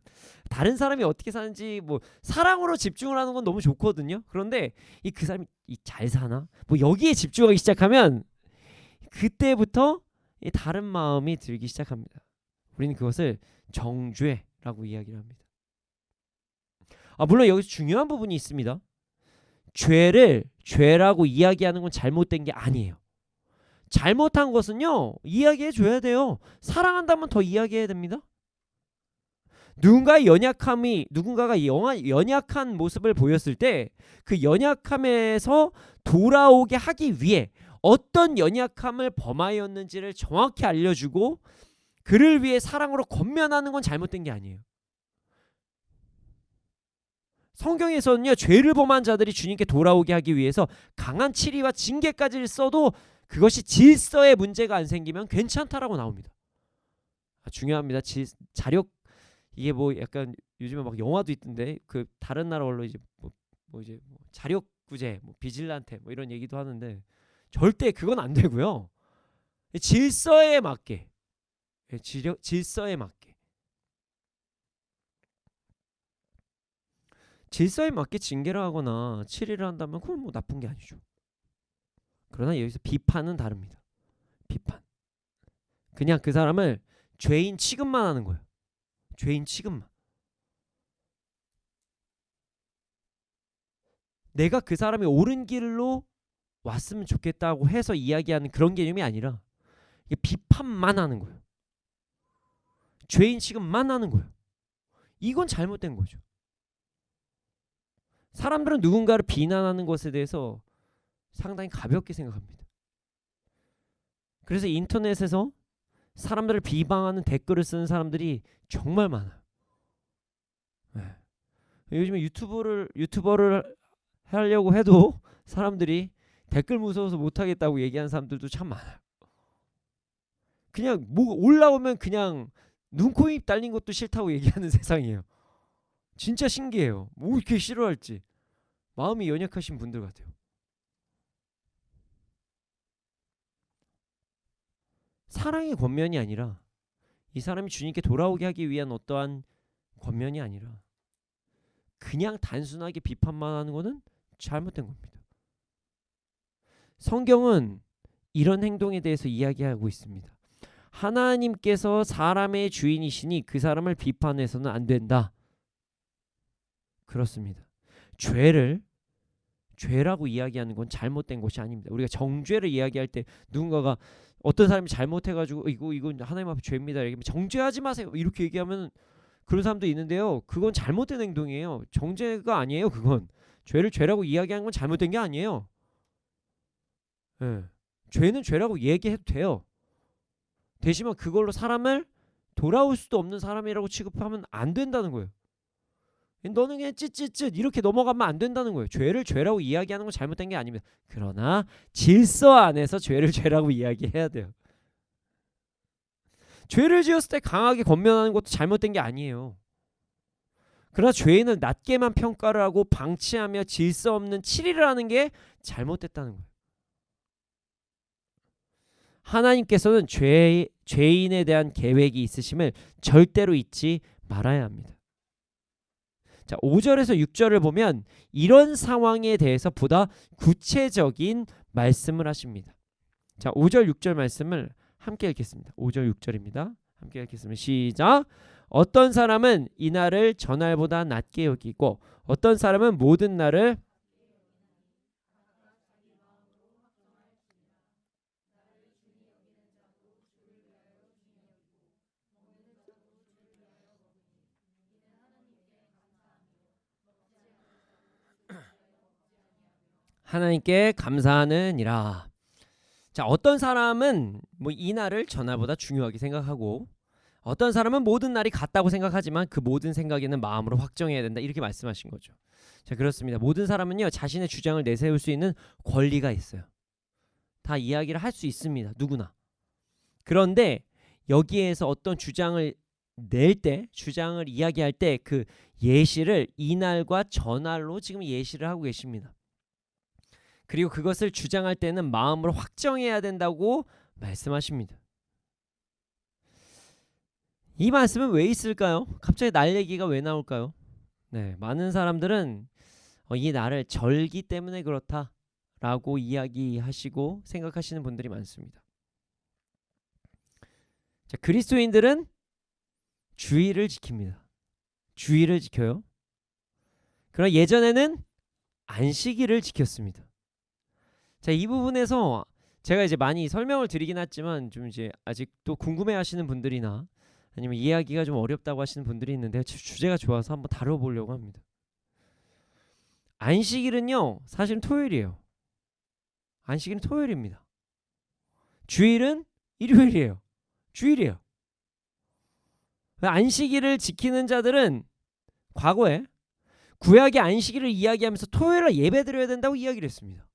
다른 사람이 어떻게 사는지 뭐 사랑으로 집중을 하는 건 너무 좋거든요. 그런데 그 사람이 잘 사나? 뭐 여기에 집중하기 시작하면 그때부터 다른 마음이 들기 시작합니다. 우리는 그것을 정죄라고 이야기를 합니다. 물론 여기서 중요한 부분이 있습니다. 죄를 죄라고 이야기하는 건 잘못된 게 아니에요. 잘못한 것은요, 이야기해 줘야 돼요. 사랑한다면 더 이야기해야 됩니다. 누군가가 연약한 모습을 보였을 때 그 연약함에서 돌아오게 하기 위해 어떤 연약함을 범하였는지를 정확히 알려주고 그를 위해 사랑으로 권면하는 건 잘못된 게 아니에요. 성경에서는요, 죄를 범한 자들이 주님께 돌아오게 하기 위해서 강한 치리와 징계까지를 써도 그것이 질서에 문제가 안 생기면 괜찮다라고 나옵니다. 중요합니다. 자력 이게 뭐 약간 요즘에 막 영화도 있던데 그 다른 나라 걸로 이제 이제 자력구제, 비질란테 이런 얘기도 하는데 절대 그건 안 되고요. 질서에 맞게, 질서에 맞게, 질서에 맞게 징계를 하거나 치리를 한다면 그건 뭐 나쁜 게 아니죠. 그러나 여기서 비판은 다릅니다. 비판. 그냥 그 사람을 죄인 취급만 하는 거예요. 죄인 취급만. 내가 그 사람이 옳은 길로 왔으면 좋겠다고 해서 이야기하는 그런 개념이 아니라 이게 비판만 하는 거예요. 죄인 취급만 하는 거예요. 이건 잘못된 거죠. 사람들은 누군가를 비난하는 것에 대해서 상당히 가볍게 생각합니다. 그래서 인터넷에서 사람들을 비방하는 댓글을 쓰는 사람들이 정말 많아요. 네. 요즘에 유튜버를 하려고 해도 사람들이 댓글 무서워서 못하겠다고 얘기하는 사람들도 참 많아요. 그냥 뭐 올라오면 그냥 눈, 코, 입 달린 것도 싫다고 얘기하는 세상이에요. 진짜 신기해요. 뭐 이렇게 싫어할지. 마음이 연약하신 분들 같아요. 사랑의 권면이 아니라 이 사람이 주님께 돌아오게 하기 위한 어떠한 권면이 아니라 그냥 단순하게 비판만 하는 거는 잘못된 겁니다. 성경은 이런 행동에 대해서 이야기하고 있습니다. 하나님께서 사람의 주인이시니 그 사람을 비판해서는 안 된다. 그렇습니다. 죄라고 이야기하는 건 잘못된 것이 아닙니다. 우리가 정죄를 이야기할 때 누군가가 어떤 사람이 잘못해가지고 이건 하나님 앞에 죄입니다. 이렇게 정죄하지 마세요. 이렇게 얘기하면 그런 사람도 있는데요. 그건 잘못된 행동이에요. 정죄가 아니에요. 그건 죄를 죄라고 이야기하는 건 잘못된 게 아니에요. 네. 죄는 죄라고 얘기해도 돼요. 대신에 그걸로 사람을 돌아올 수도 없는 사람이라고 취급하면 안 된다는 거예요. 너는 그냥 찌찌찌 이렇게 넘어가면 안 된다는 거예요. 죄를 죄라고 이야기하는 건 잘못된 게 아닙니다. 그러나 질서 안에서 죄를 죄라고 이야기해야 돼요. 죄를 지었을 때 강하게 권면하는 것도 잘못된 게 아니에요. 그러나 죄인을 낮게만 평가를 하고 방치하며 질서 없는 치리를 하는 게 잘못됐다는 거예요. 하나님께서는 죄인에 대한 계획이 있으심을 절대로 잊지 말아야 합니다. 자, 5절에서 6절을 보면 이런 상황에 대해서 보다 구체적인 말씀을 하십니다. 자, 5절 6절 말씀을 함께 읽겠습니다. 5절 6절입니다. 함께 읽겠습니다. 시작. 어떤 사람은 이 날을 전날보다 낮게 여기고 어떤 사람은 모든 날을 하나님께 감사하느니라. 자, 어떤 사람은 이 날을 전날보다 중요하게 생각하고 어떤 사람은 모든 날이 같다고 생각하지만 그 모든 생각에는 마음으로 확정해야 된다. 이렇게 말씀하신 거죠. 자, 그렇습니다. 모든 사람은요 자신의 주장을 내세울 수 있는 권리가 있어요. 다 이야기를 할 수 있습니다. 누구나. 그런데 여기에서 어떤 주장을 낼 때, 주장을 이야기할 때 그 예시를 이날과 전날로 지금 예시를 하고 계십니다. 그리고 그것을 주장할 때는 마음으로 확정해야 된다고 말씀하십니다. 이 말씀은 왜 있을까요? 갑자기 날 얘기가 왜 나올까요? 네, 많은 사람들은 이 날을 절기 때문에 그렇다라고 이야기하시고 생각하시는 분들이 많습니다. 자, 그리스도인들은 주의를 지킵니다. 주의를 지켜요. 그러나 예전에는 안식일을 지켰습니다. 자, 이 부분에서 제가 이제 많이 설명을 드리긴 했지만 좀 이제 아직도 궁금해하시는 분들이나 아니면 이해하기가 좀 어렵다고 하시는 분들이 있는데 주제가 좋아서 한번 다뤄보려고 합니다. 안식일은요 사실은 토요일이에요. 안식일은 토요일입니다. 주일은 일요일이에요. 주일이에요. 안식일을 지키는 자들은 과거에 구약의 안식일을 이야기하면서 토요일에 예배드려야 된다고 이야기를 했습니다.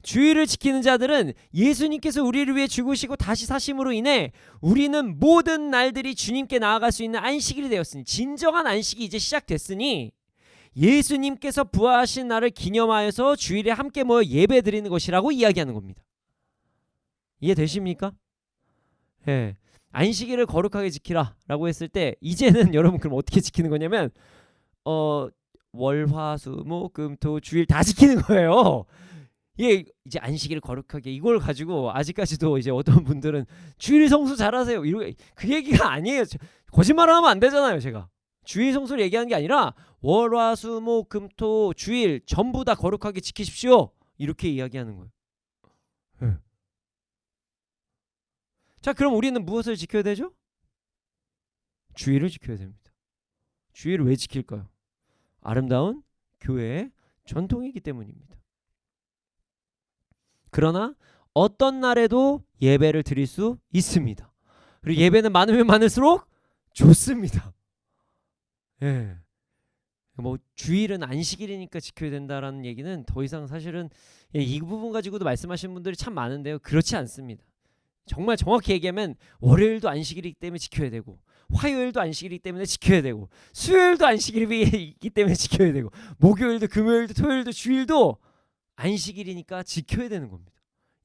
주일을 지키는 자들은 예수님께서 우리를 위해 죽으시고 다시 사심으로 인해 우리는 모든 날들이 주님께 나아갈 수 있는 안식일이 되었으니, 진정한 안식이 이제 시작됐으니 예수님께서 부활하신 날을 기념하여서 주일에 함께 모여 예배드리는 것이라고 이야기하는 겁니다. 이해되십니까? 예. 안식일을 거룩하게 지키라 라고 했을 때 이제는 여러분 그럼 어떻게 지키는 거냐면 월, 화, 수, 목, 금, 토, 주일 다 지키는 거예요. 이게 이제 안식일을 거룩하게, 이걸 가지고 아직까지도 이제 어떤 분들은 주일 성수 잘하세요 이러, 그 얘기가 아니에요. 거짓말을 하면 안 되잖아요. 제가 주일 성수를 얘기하는 게 아니라 월, 화, 수, 목, 금, 토, 주일 전부 다 거룩하게 지키십시오 이렇게 이야기하는 거예요. 네. 자, 그럼 우리는 무엇을 지켜야 되죠? 주일을 지켜야 됩니다. 주일을 왜 지킬까요? 아름다운 교회의 전통이기 때문입니다. 그러나 어떤 날에도 예배를 드릴 수 있습니다. 그리고 예배는 많으면 많을수록 좋습니다. 예. 뭐 주일은 안식일이니까 지켜야 된다라는 얘기는 더 이상 사실은 이 부분 가지고도 말씀하시는 분들이 참 많은데요. 그렇지 않습니다. 정말 정확히 얘기하면 월요일도 안식일이기 때문에 지켜야 되고, 화요일도 안식일이기 때문에 지켜야 되고, 수요일도 안식일이기 때문에 지켜야 되고, 목요일도 금요일도 토요일도 주일도 안식일이니까 지켜야 되는 겁니다.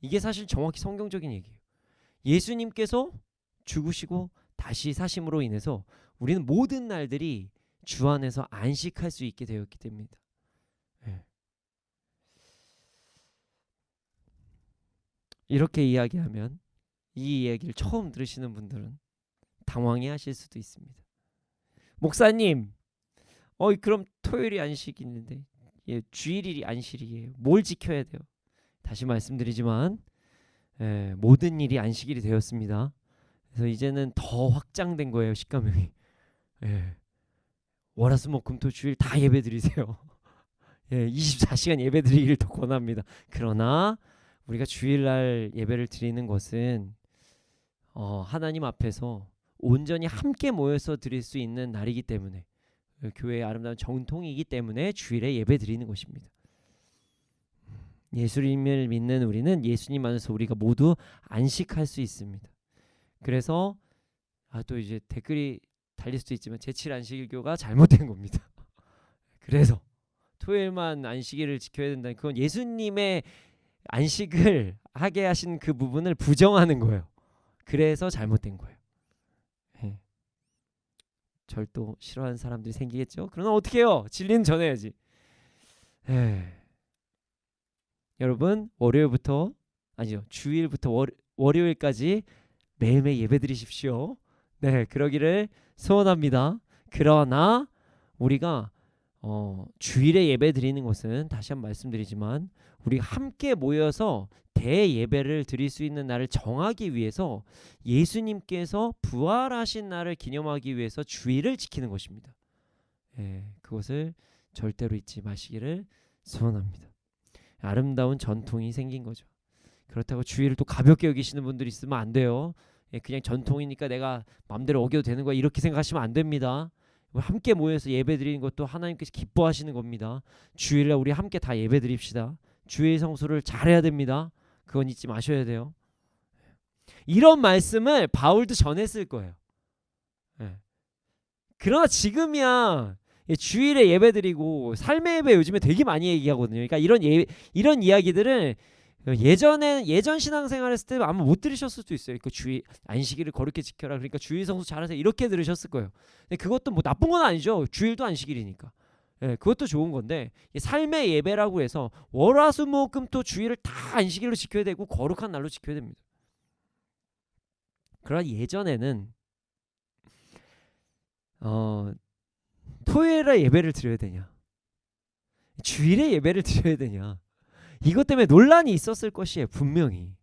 이게 사실 정확히 성경적인 얘기예요. 예수님께서 죽으시고 다시 사심으로 인해서 우리는 모든 날들이 주 안에서 안식할 수 있게 되었기 때문입니다. 네. 이렇게 이야기하면 이 이야기를 처음 들으시는 분들은 당황해 하실 수도 있습니다. 목사님, 그럼 토요일이 안식일인데 주일이 안식일이에요. 뭘 지켜야 돼요? 다시 말씀드리지만 모든 일이 안식일이 되었습니다. 그래서 이제는 더 확장된 거예요. 십계명이. 월화수목금토 주일 다 예배 드리세요. 24시간 예배 드리기를 더 권합니다. 그러나 우리가 주일날 예배를 드리는 것은 하나님 앞에서 온전히 함께 모여서 드릴 수 있는 날이기 때문에, 교회의 아름다운 전통이기 때문에 주일에 예배 드리는 것입니다. 예수님을 믿는 우리는 예수님 안에서 우리가 모두 안식할 수 있습니다. 그래서 또 이제 댓글이 달릴 수도 있지만 제7안식일교가 잘못된 겁니다. 그래서 토요일만 안식일을 지켜야 된다는, 그건 예수님의 안식을 하게 하신 그 부분을 부정하는 거예요. 그래서 잘못된 거예요. 절도 싫어하는 사람들이 생기겠죠. 그러나 어떻게 해요? 진리는 전해야지. 여러분, 월요일부터 아니요 주일부터 월요일까지 매일매일 예배 드리십시오. 네, 그러기를 소원합니다. 그러나 우리가 주일에 예배 드리는 것은 다시 한번 말씀드리지만 우리가 함께 모여서 대예배를 드릴 수 있는 날을 정하기 위해서 예수님께서 부활하신 날을 기념하기 위해서 주일을 지키는 것입니다. 그것을 절대로 잊지 마시기를 소원합니다. 아름다운 전통이 생긴 거죠. 그렇다고 주일을 또 가볍게 여기시는 분들이 있으면 안 돼요. 그냥 전통이니까 내가 마음대로 어겨도 되는 거야 이렇게 생각하시면 안 됩니다. 함께 모여서 예배 드리는 것도 하나님께서 기뻐하시는 겁니다. 주일날 우리 함께 다 예배 드립시다. 주일 성수를 잘해야 됩니다. 그건 잊지 마셔야 돼요. 이런 말씀을 바울도 전했을 거예요. 그러나 지금이야 주일에 예배 드리고 삶의 예배 요즘에 되게 많이 얘기하거든요. 그러니까 이런 이야기들을 예전 신앙생활 했을 때 아마 못 들으셨을 수도 있어요. 그 주일 안식일을 거룩히 지켜라. 그러니까 주일 성수 잘하세요. 이렇게 들으셨을 거예요. 근데 그것도 뭐 나쁜 건 아니죠. 주일도 안식일이니까. 그것도 좋은 건데 삶의 예배라고 해서 월화수목금토 주일을 다 안식일로 지켜야 되고 거룩한 날로 지켜야 됩니다. 그러나 예전에는 토요일에 예배를 드려야 되냐, 주일에 예배를 드려야 되냐, 이것 때문에 논란이 있었을 것이에요. 분명히.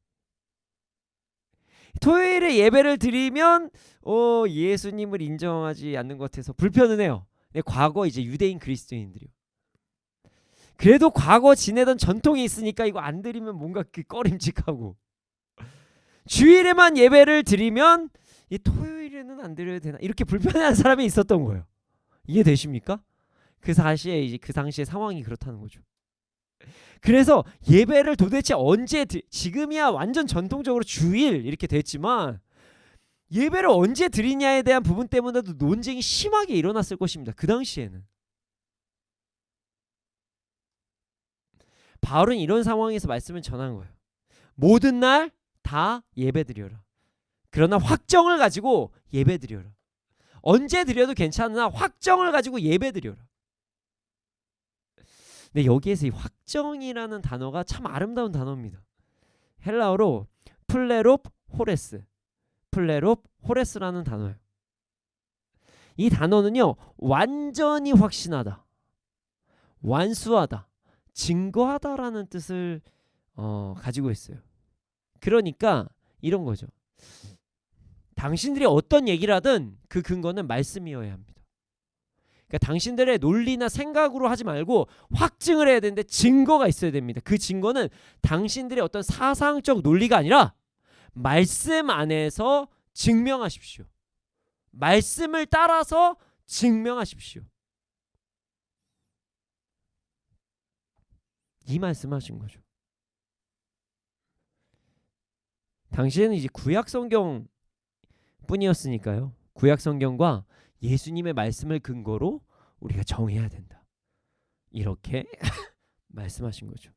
토요일에 예배를 드리면 예수님을 인정하지 않는 것 같아서 불편은 해요. 과거 이제 유대인 그리스도인들이요. 그래도 과거 지내던 전통이 있으니까 이거 안 드리면 뭔가 꺼림칙하고, 주일에만 예배를 드리면 이 토요일에는 안 드려야 되나 이렇게 불편해하는 사람이 있었던 거예요. 이해되십니까? 그 당시에 상황이 그렇다는 거죠. 그래서 예배를 도대체 언제 지금이야 완전 전통적으로 주일 이렇게 됐지만 예배를 언제 드리냐에 대한 부분 때문에도 논쟁이 심하게 일어났을 것입니다. 그 당시에는. 바울은 이런 상황에서 말씀을 전한 거예요. 모든 날 다 예배 드려라. 그러나 확정을 가지고 예배 드려라. 언제 드려도 괜찮으나 확정을 가지고 예배 드려라. 근데 여기에서 이 확정이라는 단어가 참 아름다운 단어입니다. 헬라어로 플레롭 호레스라는 단어예요. 이 단어는요, 완전히 확신하다, 완수하다, 증거하다라는 뜻을 가지고 있어요. 그러니까 이런 거죠. 당신들이 어떤 얘기를 하든 그 근거는 말씀이어야 합니다. 그러니까 당신들의 논리나 생각으로 하지 말고 확증을 해야 되는데 증거가 있어야 됩니다. 그 증거는 당신들의 어떤 사상적 논리가 아니라 말씀 안에서 증명하십시오. 말씀을 따라서 증명하십시오. 이 말씀하신 거죠. 당시에는 이제 구약 성경 뿐이었으니까요. 구약 성경과 예수님의 말씀을 근거로 우리가 정해야 된다. 이렇게 말씀하신 거죠.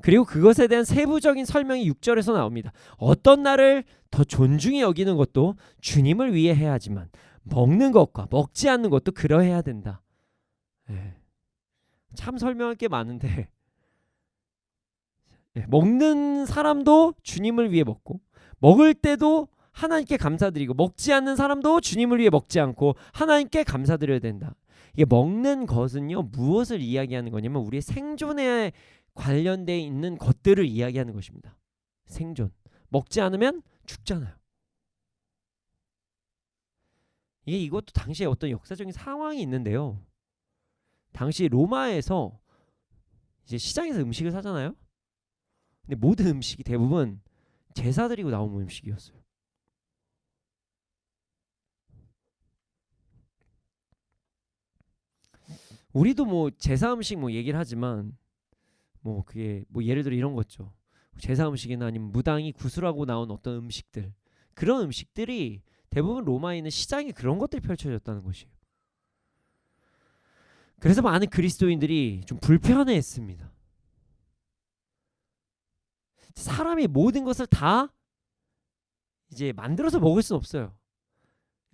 그리고 그것에 대한 세부적인 설명이 6절에서 나옵니다. 어떤 날을 더 존중히 여기는 것도 주님을 위해 해야 하지만 먹는 것과 먹지 않는 것도 그러해야 된다. 참 설명할 게 많은데 먹는 사람도 주님을 위해 먹고 먹을 때도 하나님께 감사드리고 먹지 않는 사람도 주님을 위해 먹지 않고 하나님께 감사드려야 된다. 이게 먹는 것은요, 무엇을 이야기하는 거냐면 우리의 생존에 관련되어 있는 것들을 이야기하는 것입니다. 생존. 먹지 않으면 죽잖아요. 이것도 당시에 어떤 역사적인 상황이 있는데요. 당시 로마에서 이제 시장에서 음식을 사잖아요. 근데 모든 음식이 대부분 제사 드리고 나온 음식이었어요. 우리도 뭐 제사 음식 뭐 얘기를 하지만 뭐 그게 뭐 예를 들어 이런 거죠. 제사 음식이나 아니면 무당이 구슬하고 나온 어떤 음식들, 그런 음식들이 대부분 로마에 있는 시장에 그런 것들이 펼쳐졌다는 것이에요. 그래서 많은 그리스도인들이 좀 불편해했습니다. 사람이 모든 것을 다 이제 만들어서 먹을 수는 없어요.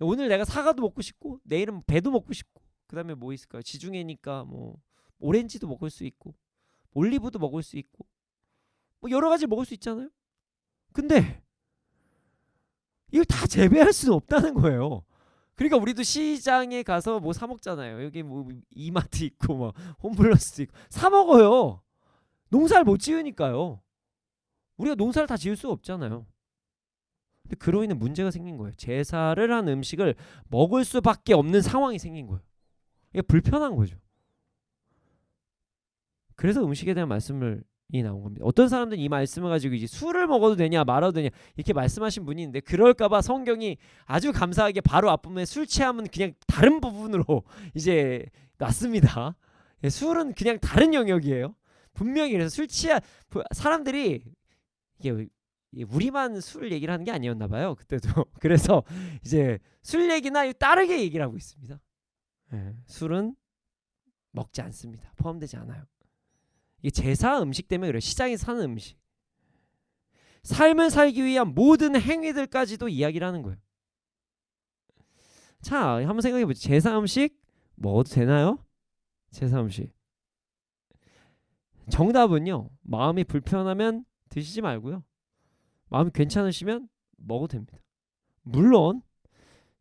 오늘 내가 사과도 먹고 싶고 내일은 배도 먹고 싶고 그다음에 뭐 있을까요? 지중해니까 뭐 오렌지도 먹을 수 있고 올리브도 먹을 수 있고 뭐 여러 가지 먹을 수 있잖아요. 근데 이걸 다 재배할 수는 없다는 거예요. 그러니까 우리도 시장에 가서 뭐 사 먹잖아요. 여기 뭐 이마트 있고 뭐 홈플러스도 있고 사 먹어요. 농사를 못 지으니까요. 우리가 농사를 다 지을 수 없잖아요. 근데 그로 인해 문제가 생긴 거예요. 제사를 한 음식을 먹을 수밖에 없는 상황이 생긴 거예요. 이게 불편한 거죠. 그래서 음식에 대한 말씀을 나온 겁니다. 어떤 사람들은 이 말씀을 가지고 이제 술을 먹어도 되냐 말아도 되냐 이렇게 말씀하신 분이 있는데 그럴까봐 성경이 아주 감사하게 바로 앞부분에 술 취함은 그냥 다른 부분으로 이제 놨습니다. 술은 그냥 다른 영역이에요. 분명히 그래서 술 취한 사람들이 이게 우리만 술 얘기를 하는 게 아니었나 봐요. 그때도. 그래서 이제 술 얘기나 다르게 얘기를 하고 있습니다. 술은 먹지 않습니다. 포함되지 않아요. 이게 제사 음식 때문에 그래요. 시장에서 사는 음식. 삶을 살기 위한 모든 행위들까지도 이야기를 하는 거예요. 자, 한번 생각해보죠. 제사 음식 먹어도 되나요? 제사 음식. 정답은요. 마음이 불편하면 드시지 말고요. 마음이 괜찮으시면 먹어도 됩니다. 물론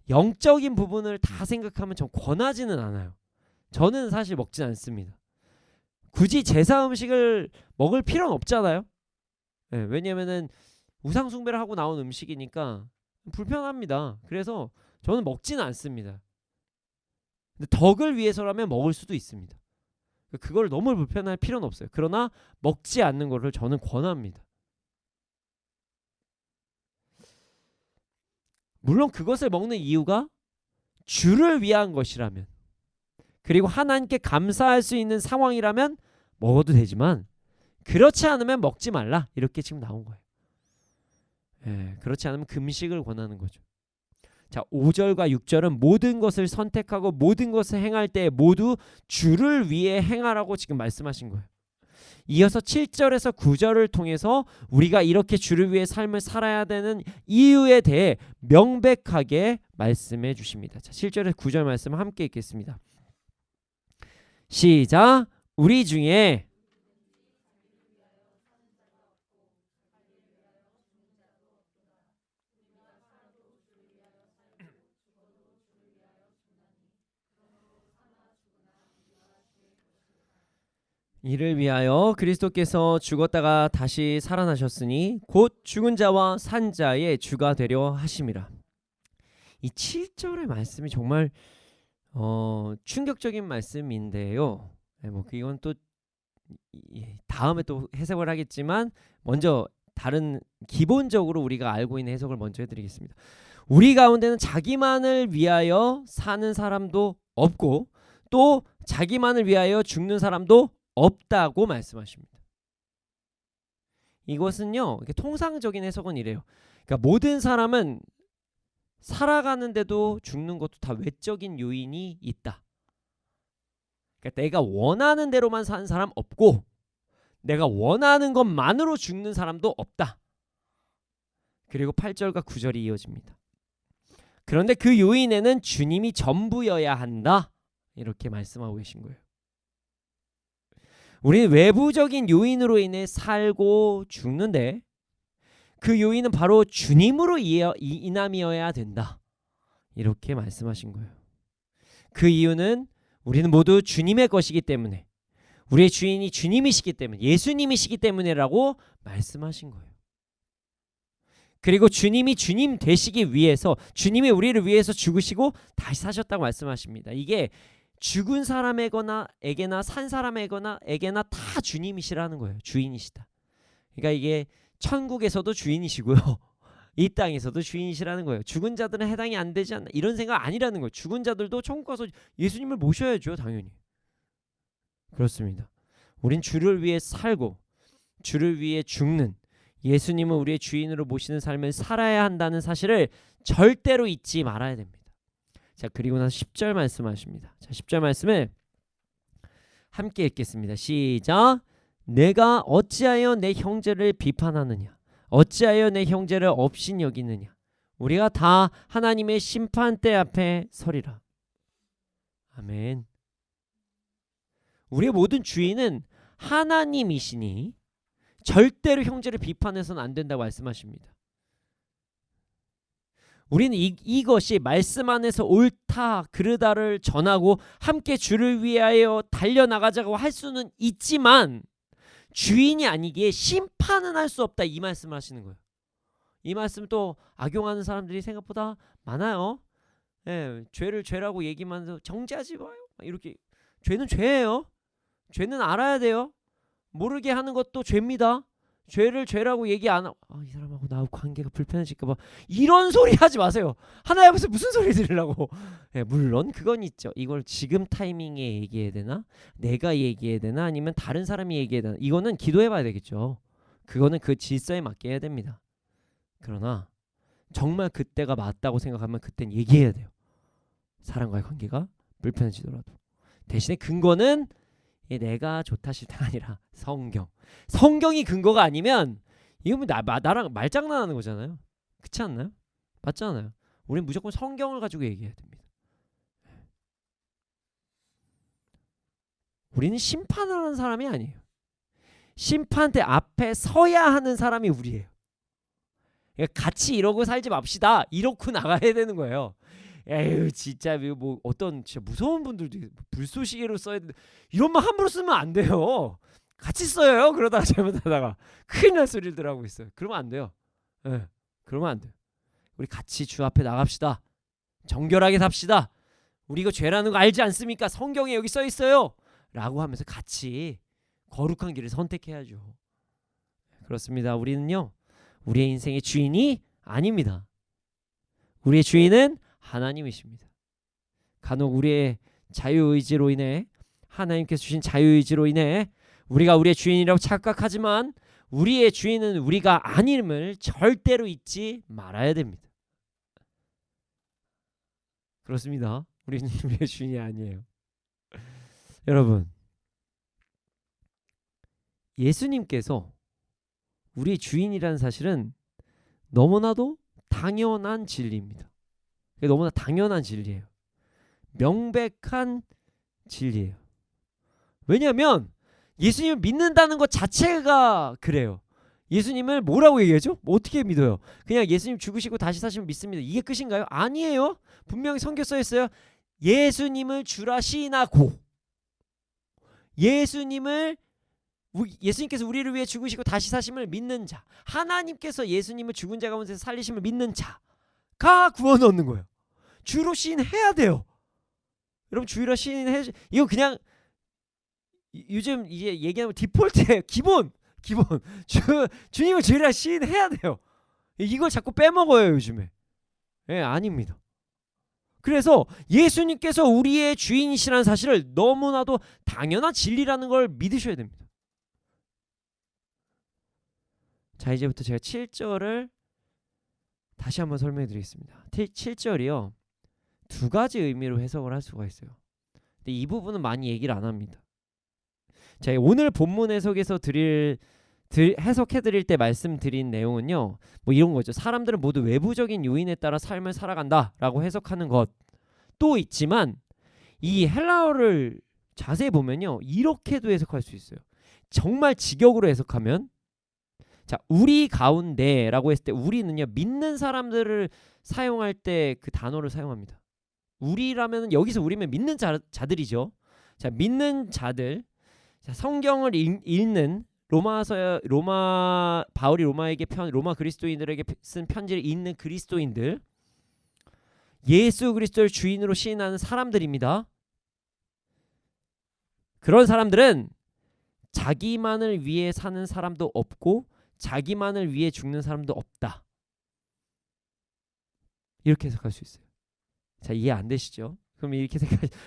영적인 부분을 다 생각하면 전 권하지는 않아요. 저는 사실 먹진 않습니다. 굳이 제사 음식을 먹을 필요는 없잖아요. 왜냐면은 우상 숭배를 하고 나온 음식이니까 불편합니다. 그래서 저는 먹지는 않습니다. 근데 덕을 위해서라면 먹을 수도 있습니다. 그걸 너무 불편할 필요는 없어요. 그러나 먹지 않는 것을 저는 권합니다. 물론 그것을 먹는 이유가 주를 위한 것이라면 그리고 하나님께 감사할 수 있는 상황이라면 먹어도 되지만 그렇지 않으면 먹지 말라. 이렇게 지금 나온 거예요. 예, 그렇지 않으면 금식을 권하는 거죠. 자, 5절과 6절은 모든 것을 선택하고 모든 것을 행할 때 모두 주를 위해 행하라고 지금 말씀하신 거예요. 이어서 7절에서 9절을 통해서 우리가 이렇게 주를 위해 삶을 살아야 되는 이유에 대해 명백하게 말씀해 주십니다. 자, 7절에서 9절 말씀 함께 읽겠습니다. 시작. 우리 중에 이를 위하여 그리스도께서 죽었다가 다시 살아나셨으니 곧 죽은 자와 산 자의 주가 되려 하심이라. 이 7절의 말씀이 정말 충격적인 말씀인데요. 뭐 이건 또 다음에 또 해석을 하겠지만 먼저 다른 기본적으로 우리가 알고 있는 해석을 먼저 해드리겠습니다. 우리 가운데는 자기만을 위하여 사는 사람도 없고 또 자기만을 위하여 죽는 사람도 없다고 말씀하십니다. 이것은요, 통상적인 해석은 이래요. 그러니까 모든 사람은 살아가는데도 죽는 것도 다 외적인 요인이 있다. 그러니까 내가 원하는 대로만 사는 사람 없고 내가 원하는 것만으로 죽는 사람도 없다. 그리고 8절과 9절이 이어집니다. 그런데 그 요인에는 주님이 전부여야 한다. 이렇게 말씀하고 계신 거예요. 우리는 외부적인 요인으로 인해 살고 죽는데 그 요인은 바로 주님으로 인함이어야 된다. 이렇게 말씀하신 거예요. 그 이유는 우리는 모두 주님의 것이기 때문에, 우리의 주인이 주님이시기 때문에, 예수님이시기 때문에라고 말씀하신 거예요. 그리고 주님이 주님 되시기 위해서, 주님이 우리를 위해서 죽으시고 다시 사셨다고 말씀하십니다. 이게 죽은 사람에게나 산 사람에게나 다 주님이시라는 거예요. 주인이시다. 그러니까 이게 천국에서도 주인이시고요. 이 땅에서도 주인이시라는 거예요. 죽은 자들은 해당이 안 되지 않나 이런 생각 아니라는 거예요. 죽은 자들도 천국 가서 예수님을 모셔야죠. 당연히. 그렇습니다. 우린 주를 위해 살고 주를 위해 죽는 예수님은 우리의 주인으로 모시는 삶을 살아야 한다는 사실을 절대로 잊지 말아야 됩니다. 자, 그리고 나서 10절 말씀하십니다. 자, 10절 말씀을 함께 읽겠습니다. 시작. 내가 어찌하여 내 형제를 비판하느냐? 어찌하여 내 형제를 업신 여기느냐? 우리가 다 하나님의 심판대 앞에 서리라. 아멘. 우리의 모든 주인은 하나님이시니 절대로 형제를 비판해서는 안 된다고 말씀하십니다. 우리는 이것이 말씀 안에서 옳다 그르다를 전하고 함께 주를 위하여 달려나가자고 할 수는 있지만 주인이 아니기에 심판은 할 수 없다 이 말씀을 하시는 거예요. 이 말씀 또 악용하는 사람들이 생각보다 많아요. 예, 죄를 죄라고 얘기만 해서 정죄하지 마요. 이렇게 죄는 죄예요. 죄는 알아야 돼요. 모르게 하는 것도 죄입니다. 죄를 죄라고 얘기 안 하고 이 사람하고 나하고 관계가 불편해질까 봐 이런 소리 하지 마세요. 하나님 앞에서 무슨 소리 들으려고. 예, 물론 그건 있죠. 이걸 지금 타이밍에 얘기해야 되나? 내가 얘기해야 되나? 아니면 다른 사람이 얘기해야 되나? 이거는 기도해 봐야 되겠죠. 그거는 그 질서에 맞게 해야 됩니다. 그러나 정말 그때가 맞다고 생각하면 그땐 얘기해야 돼요. 사람과의 관계가 불편해지더라도. 대신에 근거는 내가 좋다 싫다가 아니라 성경이 근거가 아니면 이건 나랑 말장난하는 거잖아요. 그렇지 않나요? 맞지 않아요? 우리는 무조건 성경을 가지고 얘기해야 됩니다. 우리는 심판을 하는 사람이 아니에요. 심판대 앞에 서야 하는 사람이 우리예요. 그러니까 같이 이러고 살지 맙시다. 이러고 나가야 되는 거예요. 에휴 진짜 뭐 어떤 진짜 무서운 분들도 불쏘시개로 써야 돼. 이런 말 함부로 쓰면 안 돼요. 같이 써요. 그러다가 잘못하다가 큰일 날 소리들 하고 있어요. 그러면 안 돼요. 예, 그러면 안 돼요. 우리 같이 주 앞에 나갑시다. 정결하게 삽시다. 우리 이거 죄라는 거 알지 않습니까? 성경에 여기 써 있어요. 라고 하면서 같이 거룩한 길을 선택해야죠. 그렇습니다. 우리는요 우리의 인생의 주인이 아닙니다. 우리의 주인은 하나님이십니다. 간혹 우리의 자유의지로 인해 하나님께서 주신 자유의지로 인해 우리가 우리의 주인이라고 착각하지만 우리의 주인은 우리가 아님을 절대로 잊지 말아야 됩니다. 그렇습니다. 우리는 우리의 주인이 아니에요. 여러분, 예수님께서 우리의 주인이라는 사실은 너무나도 당연한 진리입니다. 너무나 당연한 진리예요. 명백한 진리예요. 왜냐하면 예수님을 믿는다는 것 자체가 그래요. 예수님을 뭐라고 얘기하죠? 어떻게 믿어요? 그냥 예수님 죽으시고 다시 사시면 믿습니다. 이게 끝인가요? 아니에요. 분명히 성경에 써 있어요. 예수님을 주라 시인하고, 예수님께서 우리를 위해 죽으시고 다시 사심을 믿는 자, 하나님께서 예수님을 죽은 자 가운데서 살리심을 믿는 자가 구원을 얻는 거예요. 주로 시인해야 돼요. 여러분, 주로 시인해. 이거 그냥 요즘 이제 얘기하면 디폴트예요. 기본 주님을 주라 시인해야 돼요. 이걸 자꾸 빼먹어요 요즘에. 아닙니다. 그래서 예수님께서 우리의 주인이시라는 사실을 너무나도 당연한 진리라는 걸 믿으셔야 됩니다. 자, 이제부터 제가 7절을 다시 한번 설명해 드리겠습니다. 7절이요. 두 가지 의미로 해석을 할 수가 있어요. 근데 이 부분은 많이 얘기를 안 합니다. 자, 오늘 본문 해석에서 해석해 드릴 때 말씀드린 내용은요. 뭐 이런 거죠. 사람들은 모두 외부적인 요인에 따라 삶을 살아간다라고 해석하는 것도 있지만 이 헬라어를 자세히 보면요. 이렇게도 해석할 수 있어요. 정말 직역으로 해석하면, 자, 우리 가운데라고 했을 때 우리는요. 믿는 사람들을 사용할 때 그 단어를 사용합니다. 우리라면 여기서 우리면 믿는 자들이죠. 자, 믿는 자들. 자, 성경을 읽는 바울이 로마 그리스도인들에게 쓴 편지를 읽는 그리스도인들, 예수 그리스도를 주인으로 시인하는 사람들입니다. 그런 사람들은 자기만을 위해 사는 사람도 없고 자기만을 위해 죽는 사람도 없다. 이렇게 해석할 수 있어요. 자, 이해 안 되시죠? 그럼 이렇게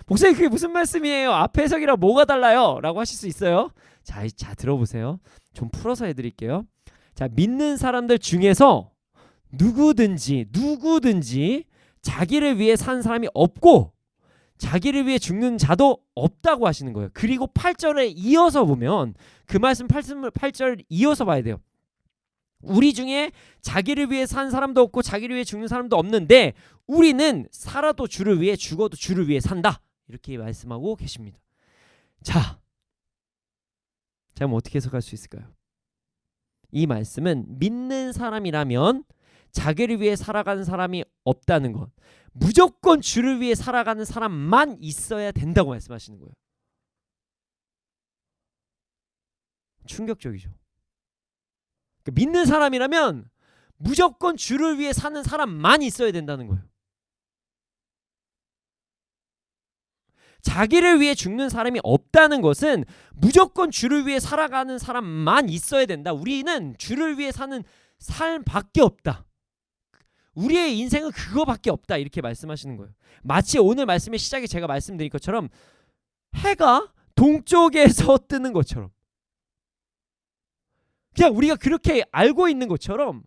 목사님 그게 무슨 말씀이에요? 앞에 해석이랑 뭐가 달라요? 라고 하실 수 있어요. 자, 들어보세요. 좀 풀어서 해드릴게요. 자, 믿는 사람들 중에서 누구든지 자기를 위해 산 사람이 없고 자기를 위해 죽는 자도 없다고 하시는 거예요. 그리고 8절에 이어서 보면 그 말씀 8절 이어서 봐야 돼요. 우리 중에 자기를 위해 산 사람도 없고 자기를 위해 죽는 사람도 없는데 우리는 살아도 주를 위해 죽어도 주를 위해 산다. 이렇게 말씀하고 계십니다. 자, 그럼 어떻게 해석할 수 있을까요? 이 말씀은 믿는 사람이라면 자기를 위해 살아가는 사람이 없다는 것, 무조건 주를 위해 살아가는 사람만 있어야 된다고 말씀하시는 거예요. 충격적이죠. 믿는 사람이라면 무조건 주를 위해 사는 사람만 있어야 된다는 거예요. 자기를 위해 죽는 사람이 없다는 것은 무조건 주를 위해 살아가는 사람만 있어야 된다. 우리는 주를 위해 사는 삶밖에 없다. 우리의 인생은 그거밖에 없다. 이렇게 말씀하시는 거예요. 마치 오늘 말씀의 시작에 제가 말씀드린 것처럼 해가 동쪽에서 뜨는 것처럼, 그냥 우리가 그렇게 알고 있는 것처럼,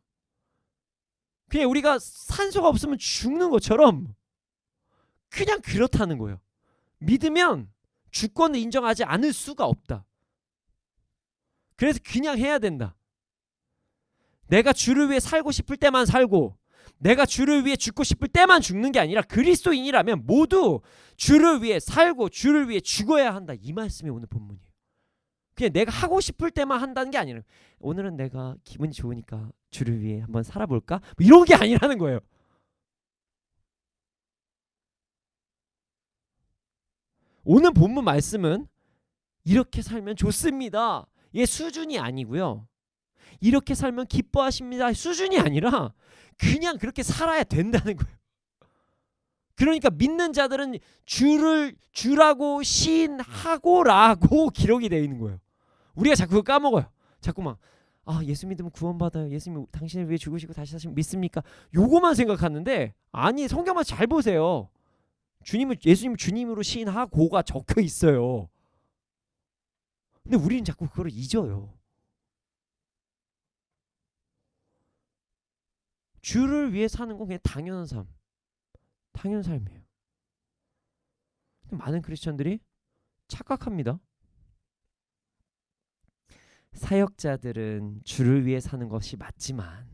그냥 우리가 산소가 없으면 죽는 것처럼 그냥 그렇다는 거예요. 믿으면 주권을 인정하지 않을 수가 없다. 그래서 그냥 해야 된다. 내가 주를 위해 살고 싶을 때만 살고 내가 주를 위해 죽고 싶을 때만 죽는 게 아니라 그리스도인이라면 모두 주를 위해 살고 주를 위해 죽어야 한다. 이 말씀이 오늘 본문이에요. 그냥 내가 하고 싶을 때만 한다는 게 아니라 오늘은 내가 기분이 좋으니까 주를 위해 한번 살아볼까? 뭐 이런 게 아니라는 거예요. 오늘 본문 말씀은 이렇게 살면 좋습니다. 이게 수준이 아니고요. 이렇게 살면 기뻐하십니다. 수준이 아니라 그냥 그렇게 살아야 된다는 거예요. 그러니까 믿는 자들은 주라고 시인하고라고 기록이 되어 있는 거예요. 우리가 자꾸 그거 까먹어요. 자꾸만 예수 믿으면 구원받아요. 예수님 당신을 위해 죽으시고 다시 사시면 믿습니까? 요거만 생각하는데 아니, 성경만 잘 보세요. 예수님 주님으로 시인하고가 적혀 있어요. 근데 우리는 자꾸 그걸 잊어요. 주를 위해 사는 건 그냥 당연한 당연한 삶이에요. 많은 크리스천들이 착각합니다. 사역자들은 주를 위해 사는 것이 맞지만,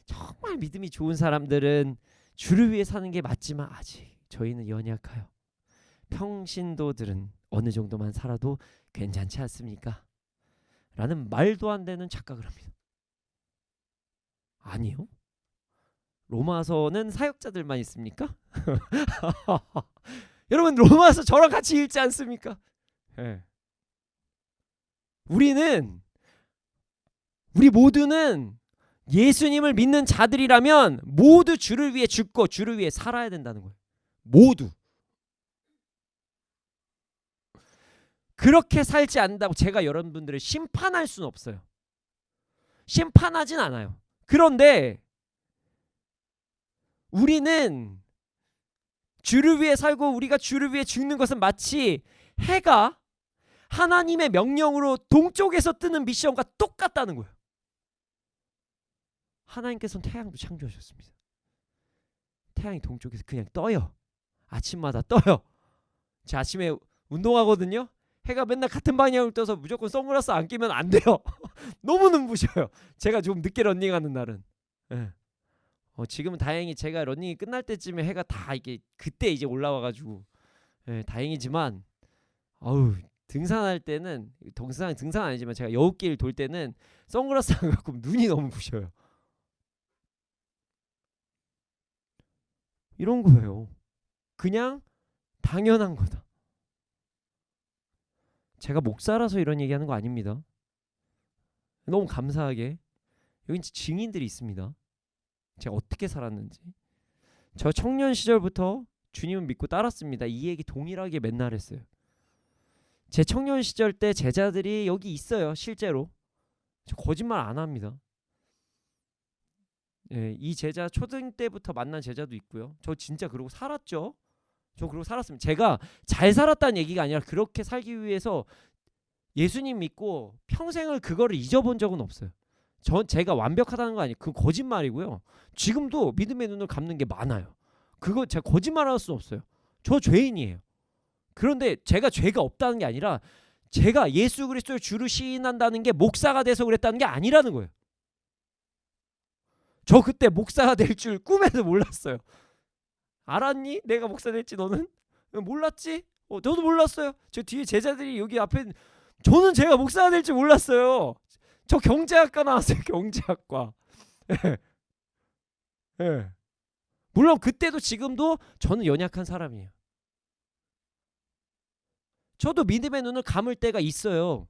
정말 믿음이 좋은 사람들은 주를 위해 사는 게 맞지만, 아직 저희는 연약하여 평신도들은 어느 정도만 살아도 괜찮지 않습니까? 라는 말도 안 되는 착각을 합니다. 아니요. 로마서는 사역자들만 있습니까? 여러분, 로마서 저랑 같이 읽지 않습니까? 네. 우리 모두는 예수님을 믿는 자들이라면 모두 주를 위해 죽고 주를 위해 살아야 된다는 거예요. 모두. 그렇게 살지 않는다고 제가 여러분들을 심판할 수는 없어요. 심판하진 않아요. 그런데 우리는 주를 위해 살고 우리가 주를 위해 죽는 것은 마치 해가 하나님의 명령으로 동쪽에서 뜨는 미션과 똑같다는 거예요. 하나님께서는 태양도 창조하셨습니다. 태양이 동쪽에서 그냥 떠요. 아침마다 떠요. 제 아침에 운동하거든요. 해가 맨날 같은 방향으로 떠서 무조건 선글라스 안 끼면 안 돼요. 너무 눈부셔요. 제가 좀 늦게 러닝하는 날은. 네. 지금은 다행히 제가 러닝이 끝날 때쯤에 해가 다 이게 그때 이제 올라와가지고 다행이지만, 등산할 때는 등산 아니지만 제가 여우길 돌 때는 선글라스 안 갖고 눈이 너무 부셔요. 이런 거예요. 그냥 당연한 거다. 제가 목사라서 이런 얘기하는 거 아닙니다. 너무 감사하게 여기 증인들이 있습니다. 제가 어떻게 살았는지. 저 청년 시절부터 주님을 믿고 따랐습니다. 이 얘기 동일하게 맨날 했어요. 제 청년 시절 때 제자들이 여기 있어요. 실제로. 저 거짓말 안 합니다. 이 제자 초등 때부터 만난 제자도 있고요. 저 진짜 그러고 살았죠. 저 그러고 살았습니다. 제가 잘 살았다는 얘기가 아니라 그렇게 살기 위해서 예수님 믿고 평생을 그거를 잊어본 적은 없어요. 제가 완벽하다는 거 아니에요. 그건 거짓말이고요. 지금도 믿음의 눈을 감는 게 많아요. 그거 제가 거짓말할 수 없어요. 저 죄인이에요. 그런데 제가 죄가 없다는 게 아니라 제가 예수 그리스도를 주로 시인한다는 게 목사가 돼서 그랬다는 게 아니라는 거예요. 저 그때 목사가 될 줄 꿈에도 몰랐어요. 알았니? 내가 목사 될지 너는? 몰랐지? 저도 몰랐어요. 저 뒤에 제자들이 여기 앞에, 저는 제가 목사가 될지 몰랐어요. 저 경제학과 나왔어요. 경제학과. 물론 그때도 지금도 저는 연약한 사람이에요. 저도 믿음의 눈을 감을 때가 있어요.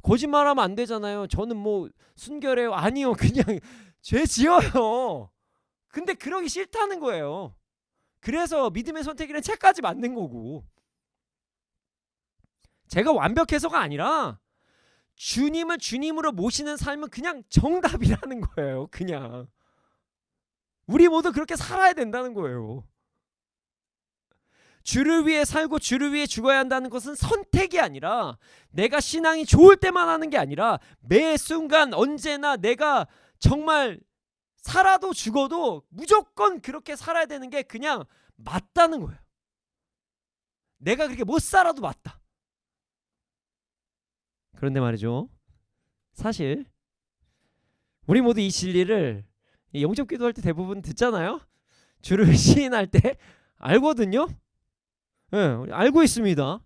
거짓말하면 안 되잖아요. 저는 뭐 순결해요. 아니요. 그냥 죄 지어요. 근데 그러기 싫다는 거예요. 그래서 믿음의 선택이라는 책까지 만든 거고. 제가 완벽해서가 아니라 주님을 주님으로 모시는 삶은 그냥 정답이라는 거예요. 그냥 우리 모두 그렇게 살아야 된다는 거예요. 주를 위해 살고 주를 위해 죽어야 한다는 것은 선택이 아니라, 내가 신앙이 좋을 때만 하는 게 아니라 매 순간 언제나 내가 정말 살아도 죽어도 무조건 그렇게 살아야 되는 게 그냥 맞다는 거예요. 내가 그렇게 못 살아도 맞다. 그런데 말이죠, 사실 우리 모두 이 진리를 영접 기도할 때 대부분 듣잖아요. 주를 시인할 때 알거든요. 알고 있습니다.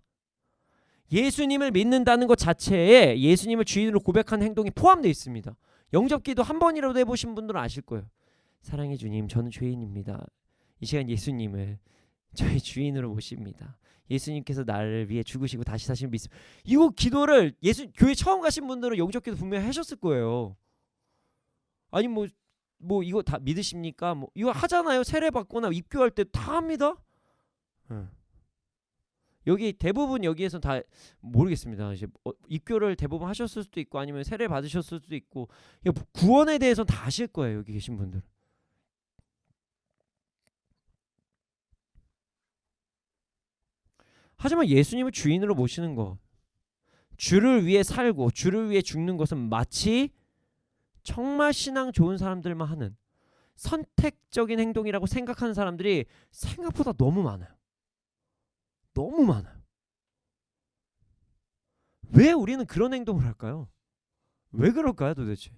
예수님을 믿는다는 것 자체에 예수님을 주인으로 고백하는 행동이 포함되어 있습니다. 영접기도 한 번이라도 해보신 분들은 아실 거예요. 사랑의 주님, 저는 죄인입니다. 이 시간 예수님을 저희 주인으로 모십니다. 예수님께서 나를 위해 죽으시고 다시 사신 믿음. 이거 기도를 교회 처음 가신 분들은 영접기도 분명히 하셨을 거예요. 아니 뭐 이거 다 믿으십니까? 뭐 이거 하잖아요. 세례 받거나 입교할 때 다 합니다. 여기 대부분 여기에선 다 모르겠습니다. 이제 입교를 대부분 하셨을 수도 있고 아니면 세례 받으셨을 수도 있고, 구원에 대해서는 다 아실 거예요. 여기 계신 분들. 하지만 예수님을 주인으로 모시는 것, 주를 위해 살고 주를 위해 죽는 것은 마치 정말 신앙 좋은 사람들만 하는 선택적인 행동이라고 생각하는 사람들이 생각보다 너무 많아요. 너무 많아요. 왜 우리는 그런 행동을 할까요? 왜 그럴까요 도대체?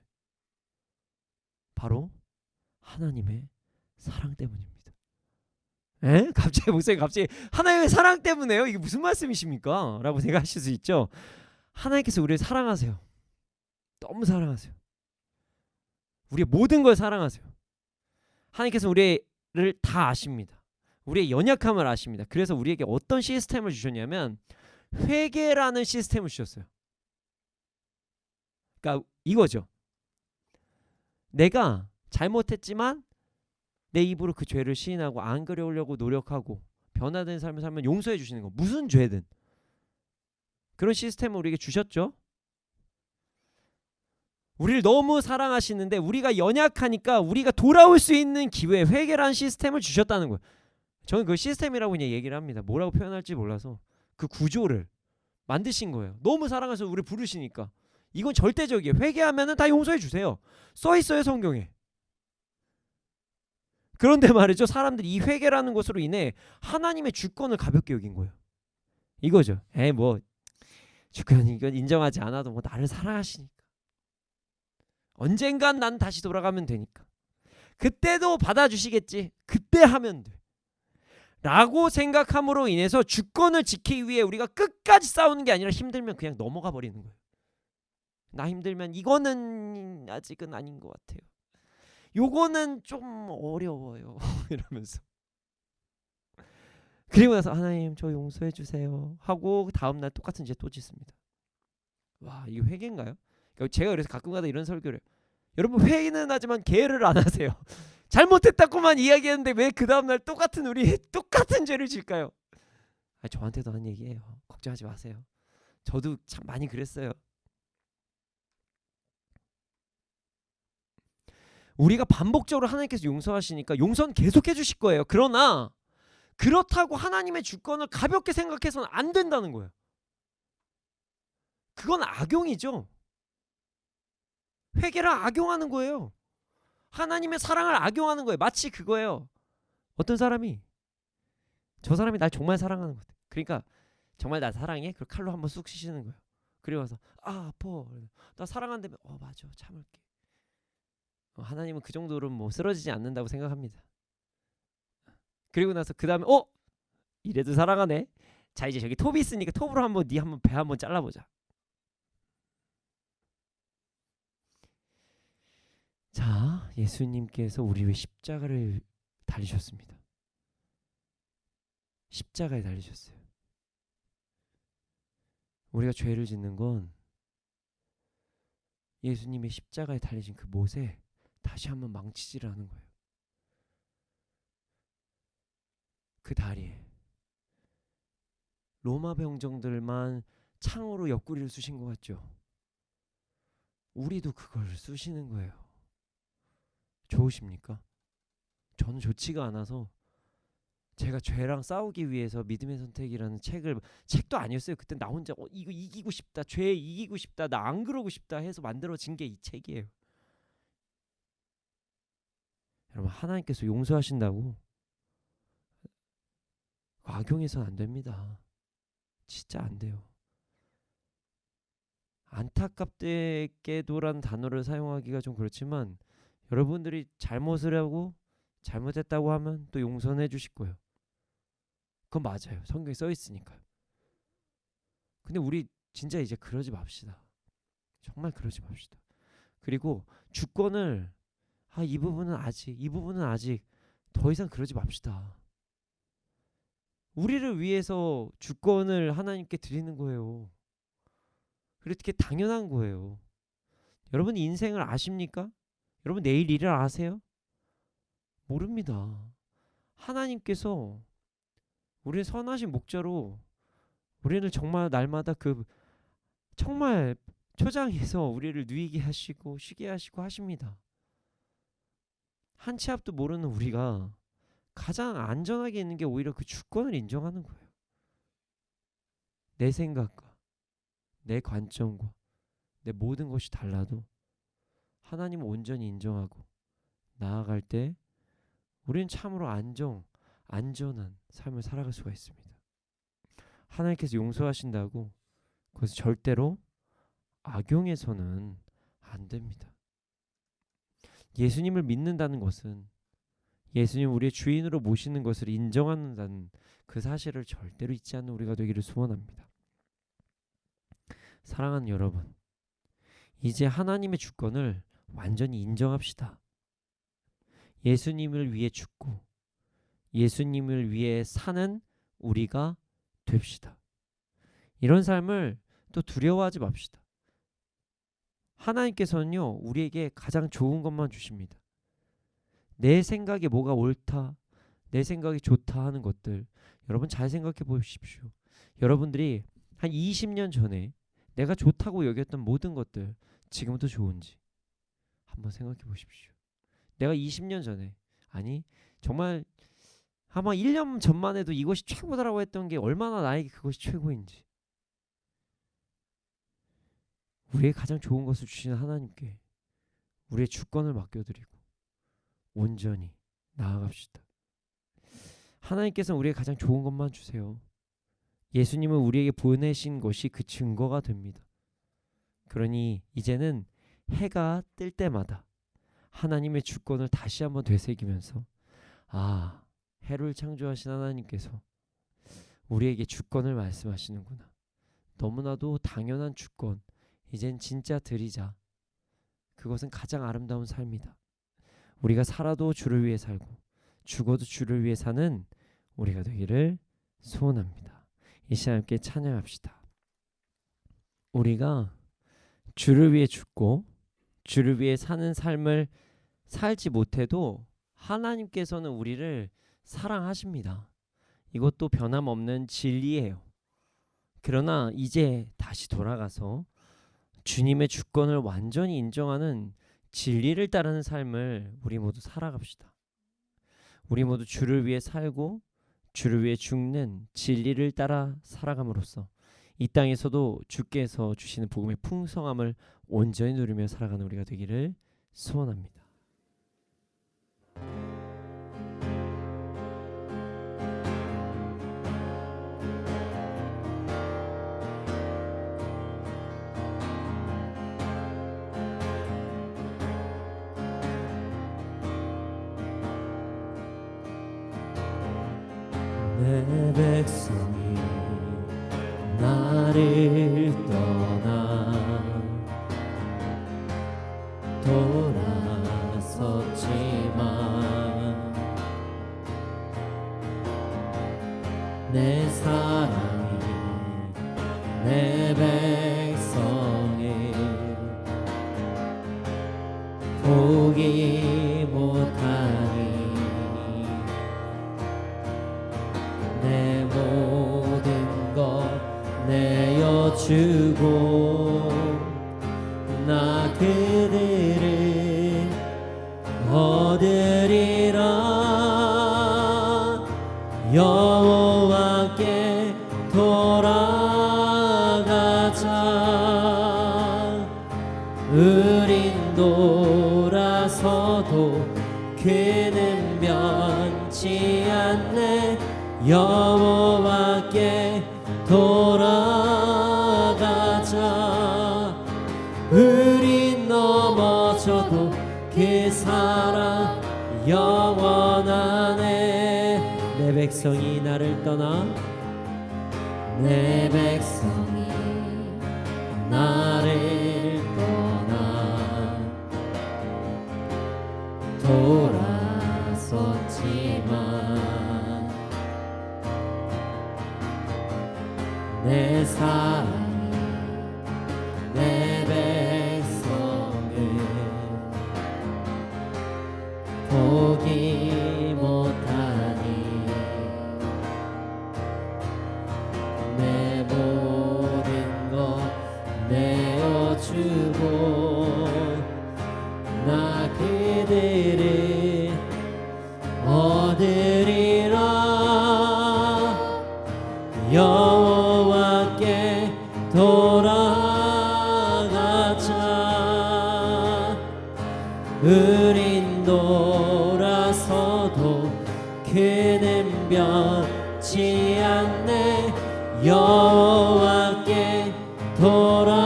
바로 하나님의 사랑 때문입니다. 에? 갑자기 목사님 갑자기 하나님의 사랑 때문에요? 이게 무슨 말씀이십니까? 라고 생각하실 수 있죠. 하나님께서 우리를 사랑하세요. 너무 사랑하세요. 우리의 모든 걸 사랑하세요. 하나님께서 우리를 다 아십니다. 우리의 연약함을 아십니다. 그래서 우리에게 어떤 시스템을 주셨냐면 회개라는 시스템을 주셨어요. 그러니까 이거죠. 내가 잘못했지만 내 입으로 그 죄를 시인하고 안 그러려고 노력하고 변화된 삶을 살면 용서해 주시는 거. 무슨 죄든. 그런 시스템을 우리에게 주셨죠. 우리를 너무 사랑하시는데 우리가 연약하니까 우리가 돌아올 수 있는 기회, 회개라는 시스템을 주셨다는 거예요. 저는 그 시스템이라고 그냥 얘기를 합니다. 뭐라고 표현할지 몰라서 그 구조를 만드신 거예요. 너무 사랑해서 우리 부르시니까. 이건 절대적이에요. 회개하면은 다 용서해 주세요. 써 있어요 성경에. 그런데 말이죠. 사람들이 이 회개라는 것으로 인해 하나님의 주권을 가볍게 여긴 거예요. 이거죠. 뭐 주권 이건 인정하지 않아도 뭐 나를 사랑하시니까. 언젠간 난 다시 돌아가면 되니까. 그때도 받아주시겠지. 그때 하면 돼. 라고 생각함으로 인해서 주권을 지키기 위해 우리가 끝까지 싸우는 게 아니라 힘들면 그냥 넘어가 버리는 거예요. 나 힘들면 이거는 아직은 아닌 것 같아요. 요거는 좀 어려워요. 이러면서. 그리고 나서 하나님 저 용서해 주세요 하고 다음날 똑같은 죄 또 짓습니다. 와 이게 회개인가요? 그러니까 제가 그래서 가끔가다 이런 설교를 해요. 여러분 회의는 하지만 계를 안 하세요. 잘못했다고만 이야기했는데 왜 그 다음날 똑같은 우리 똑같은 죄를 질까요? 저한테도 한 얘기예요. 걱정하지 마세요. 저도 참 많이 그랬어요. 우리가 반복적으로 하나님께서 용서하시니까 용서는 계속해 주실 거예요. 그러나 그렇다고 하나님의 주권을 가볍게 생각해서는 안 된다는 거예요. 그건 악용이죠. 회개를 악용하는 거예요. 하나님의 사랑을 악용하는 거예요. 마치 그거예요. 어떤 사람이 저 사람이 날 정말 사랑하는 것 같아. 그러니까 정말 나 사랑해? 그걸 칼로 한번 쑥 쑤시는 거예요. 그리고 와서 아파. 나 사랑한다며. 맞아 참을게. 하나님은 그 정도로는 뭐 쓰러지지 않는다고 생각합니다. 그리고 나서 그 다음에 이래도 사랑하네. 자 이제 저기 톱이 있으니까 톱으로 한번 네 한번 배 한번 잘라보자. 자 예수님께서 우리 위해 십자가를 달리셨습니다. 십자가에 달리셨어요. 우리가 죄를 짓는 건 예수님의 십자가에 달리신 그 못에 다시 한번 망치질 않은 거예요. 그 다리에 로마 병정들만 창으로 옆구리를 쑤신 것 같죠. 우리도 그걸 쑤시는 거예요. 좋으십니까? 저는 좋지가 않아서 제가 죄랑 싸우기 위해서 믿음의 선택이라는 책도 아니었어요. 그때 나 혼자 이거 이기고 싶다. 죄 이기고 싶다. 나 안 그러고 싶다 해서 만들어진 게 이 책이에요. 여러분 하나님께서 용서하신다고 악용해서는 안 됩니다. 진짜 안 돼요. 안타깝게도라는 단어를 사용하기가 좀 그렇지만 여러분들이 잘못을 하고 잘못했다고 하면 또 용서해 주실 거예요. 그건 맞아요. 성경에 써 있으니까요. 근데 우리 진짜 이제 그러지 맙시다. 정말 그러지 맙시다. 그리고 주권을 이 부분은 아직 더 이상 그러지 맙시다. 우리를 위해서 주권을 하나님께 드리는 거예요. 그렇게 당연한 거예요. 여러분 인생을 아십니까? 여러분 내일 일을 아세요? 모릅니다. 하나님께서 우리의 선하신 목자로 우리를 정말 날마다 그 정말 초장에서 우리를 누이게 하시고 쉬게 하시고 하십니다. 한 치 앞도 모르는 우리가 가장 안전하게 있는 게 오히려 그 주권을 인정하는 거예요. 내 생각과 내 관점과 내 모든 것이 달라도 하나님을 온전히 인정하고 나아갈 때 우리는 참으로 안전한 삶을 살아갈 수가 있습니다. 하나님께서 용서하신다고 그것을 절대로 악용해서는 안 됩니다. 예수님을 믿는다는 것은 예수님 우리의 주인으로 모시는 것을 인정한다는 그 사실을 절대로 잊지 않는 우리가 되기를 소원합니다. 사랑하는 여러분, 이제 하나님의 주권을 완전히 인정합시다. 예수님을 위해 죽고 예수님을 위해 사는 우리가 됩시다. 이런 삶을 또 두려워하지 맙시다. 하나님께서는요, 우리에게 가장 좋은 것만 주십니다. 내 생각에 뭐가 옳다, 내 생각이 좋다 하는 것들 여러분 잘 생각해 보십시오. 여러분들이 한 20년 전에 내가 좋다고 여겼던 모든 것들 지금도 좋은지 한번 생각해 보십시오. 내가 20년 전에, 아니 정말 아마 1년 전만 해도 이것이 최고다라고 했던 게 얼마나 나에게 그것이 최고인지, 우리의 가장 좋은 것을 주시는 하나님께 우리의 주권을 맡겨드리고 온전히 나아갑시다. 하나님께서는 우리의 가장 좋은 것만 주세요. 예수님은 우리에게 보내신 것이 그 증거가 됩니다. 그러니 이제는 해가 뜰 때마다 하나님의 주권을 다시 한번 되새기면서 해를 창조하신 하나님께서 우리에게 주권을 말씀하시는구나. 너무나도 당연한 주권, 이젠 진짜 드리자. 그것은 가장 아름다운 삶이다. 우리가 살아도 주를 위해 살고 죽어도 주를 위해 사는 우리가 되기를 소원합니다. 이 시간 함께 찬양합시다. 우리가 주를 위해 죽고 주를 위해 사는 삶을 살지 못해도 하나님께서는 우리를 사랑하십니다. 이것도 변함없는 진리예요. 그러나 이제 다시 돌아가서 주님의 주권을 완전히 인정하는 진리를 따르는 삶을 우리 모두 살아갑시다. 우리 모두 주를 위해 살고 주를 위해 죽는 진리를 따라 살아감으로써 이 땅에서도 주께서 주시는 복음의 풍성함을 온전히 누리며 살아가는 우리가 되기를 소원합니다. 내 백성이 나를 떠나 돌아섰지만 내 사랑이 내 백성이 포기 못하니 내 모든 것 내어주고 나 그들을 얻으리라. 여호와께 돌아가자. 우린 돌아서도 그는 변치 않네. 여호와께 돌아가자. 우린 넘어져도 그 사랑 영원하네. 내 백성이 나를 떠나 내 백성이 나를 떠나 돌아섰지만 내 사랑이 내 백성을 포기 못하니 내 모든 것 내어주고 나 그들을 얻으리라. 여호와께 돌아 우린 돌아서도 그는 변치 않네. 여호와께 돌아가자.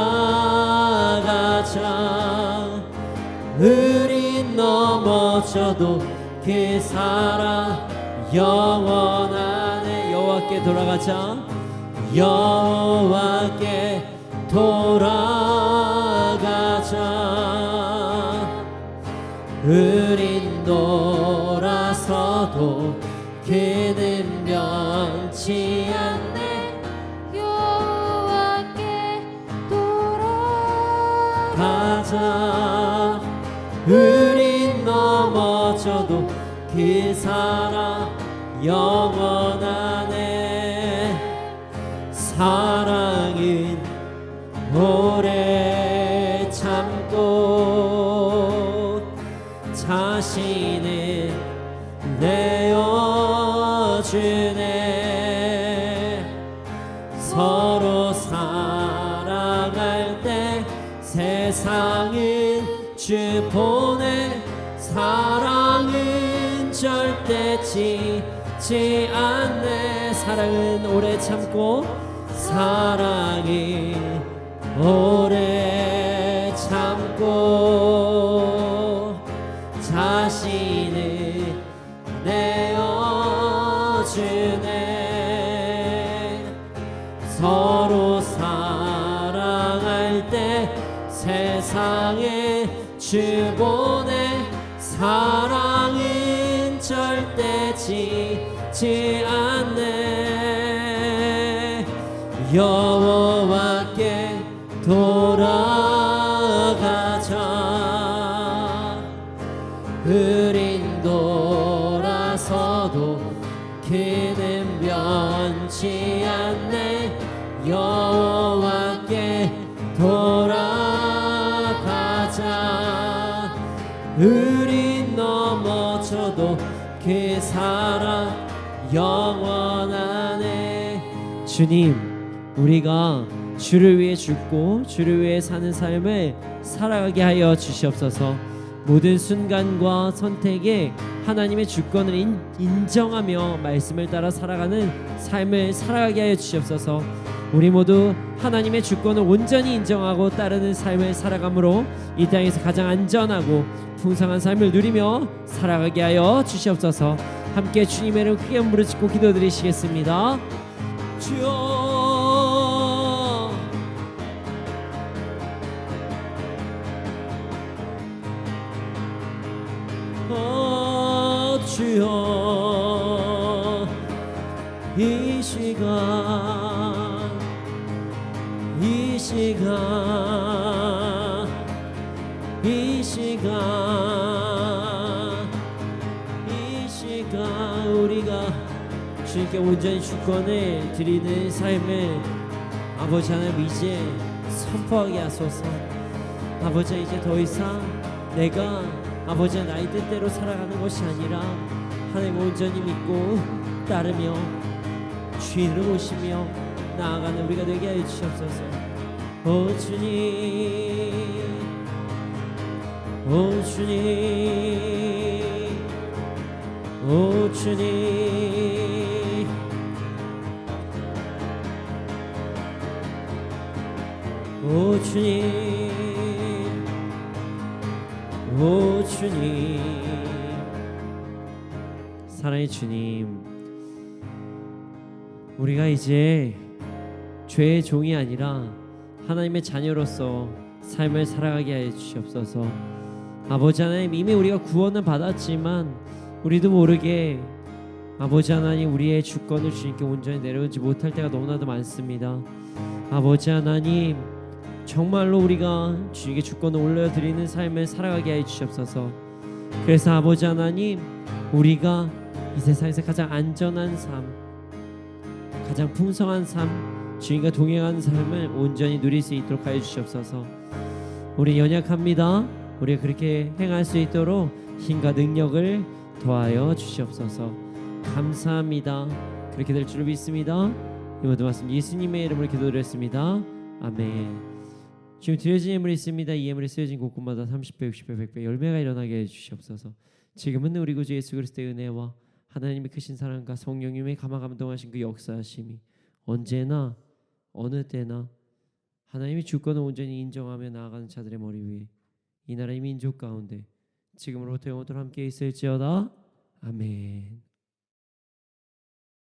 우린 넘어져도 그 사랑 영원하네. 여호와께 돌아가자. 여호와께 돌아가자. 우린 돌아서도 그는 변치 않네. 여호와께 가자. 우린 넘어져도 그 사랑 영원하네. 사랑은 오래 참고 자신을 내어주네. 서로 사랑할 때 세상은 주 보내. 사랑은 절대 지지 않네. 사랑은 오래 참고 사랑이 오래 참고 자신을 내어주네. 서로 사랑할 때 세상에 주 보내. 사랑은 절대 지지 않네. 여호와께 돌아가자. 우린 돌아서도 그는 변치 않네. 여호와께 돌아가자. 우린 넘어져도 그 사랑 영원하네. 주님, 우리가 주를 위해 죽고 주를 위해 사는 삶을 살아가게 하여 주시옵소서. 모든 순간과 선택에 하나님의 주권을 인정하며 말씀을 따라 살아가는 삶을 살아가게 하여 주시옵소서. 우리 모두 하나님의 주권을 온전히 인정하고 따르는 삶을 살아감으로 이 땅에서 가장 안전하고 풍성한 삶을 누리며 살아가게 하여 주시옵소서. 함께 주님의 이름 크게 부르짖고 기도드리시겠습니다. 주여, 주여, 이 시간 우리가 주님께 온전히 주권을 드리는 삶을 아버지 하나님 이제 선포하게 하소서. 아버지, 이제 더 이상 내가 아버지 나의 뜻대로 살아가는 것이 아니라 하나님 온전히 믿고 따르며 주인을 모시며 나아가는 우리가 되게 하여 주시옵소서. 오 주님, 오 주님, 오 주님, 오 주님, 오 주님. 사랑의 주님, 우리가 이제 죄의 종이 아니라 하나님의 자녀로서 삶을 살아가게 하여 주시옵소서. 아버지 하나님, 이미 우리가 구원을 받았지만 우리도 모르게 아버지 하나님 우리의 주권을 주님께 온전히 내려오지 못할 때가 너무나도 많습니다. 아버지 하나님, 정말로 우리가 주님께 주권을 올려드리는 삶을 살아가게 하여 주시옵소서. 그래서 아버지 하나님, 우리가 이 세상에서 가장 안전한 삶, 가장 풍성한 삶, 주님과 동행하는 삶을 온전히 누릴 수 있도록 하여 주시옵소서. 우리 연약합니다. 우리가 그렇게 행할 수 있도록 힘과 능력을 더하여 주시옵소서. 감사합니다. 그렇게 될 줄 믿습니다. 이 모든 말씀 예수님의 이름으로 기도드렸습니다. 아멘. 지금 드려진 예물이 있습니다. 이 예물이 쓰여진 곳곳마다 30배, 60배, 100배 열매가 일어나게 해주시옵소서. 지금은 우리 구주 예수 그리스도의 은혜와 하나님의 크신 사랑과 성령님의 감화감동하신 그 역사하심이 언제나 어느 때나 하나님의 주권을 온전히 인정하며 나아가는 자들의 머리 위에 이 나라의 민족 가운데 지금으로부터 영원토록 함께 있을지어다. 아멘.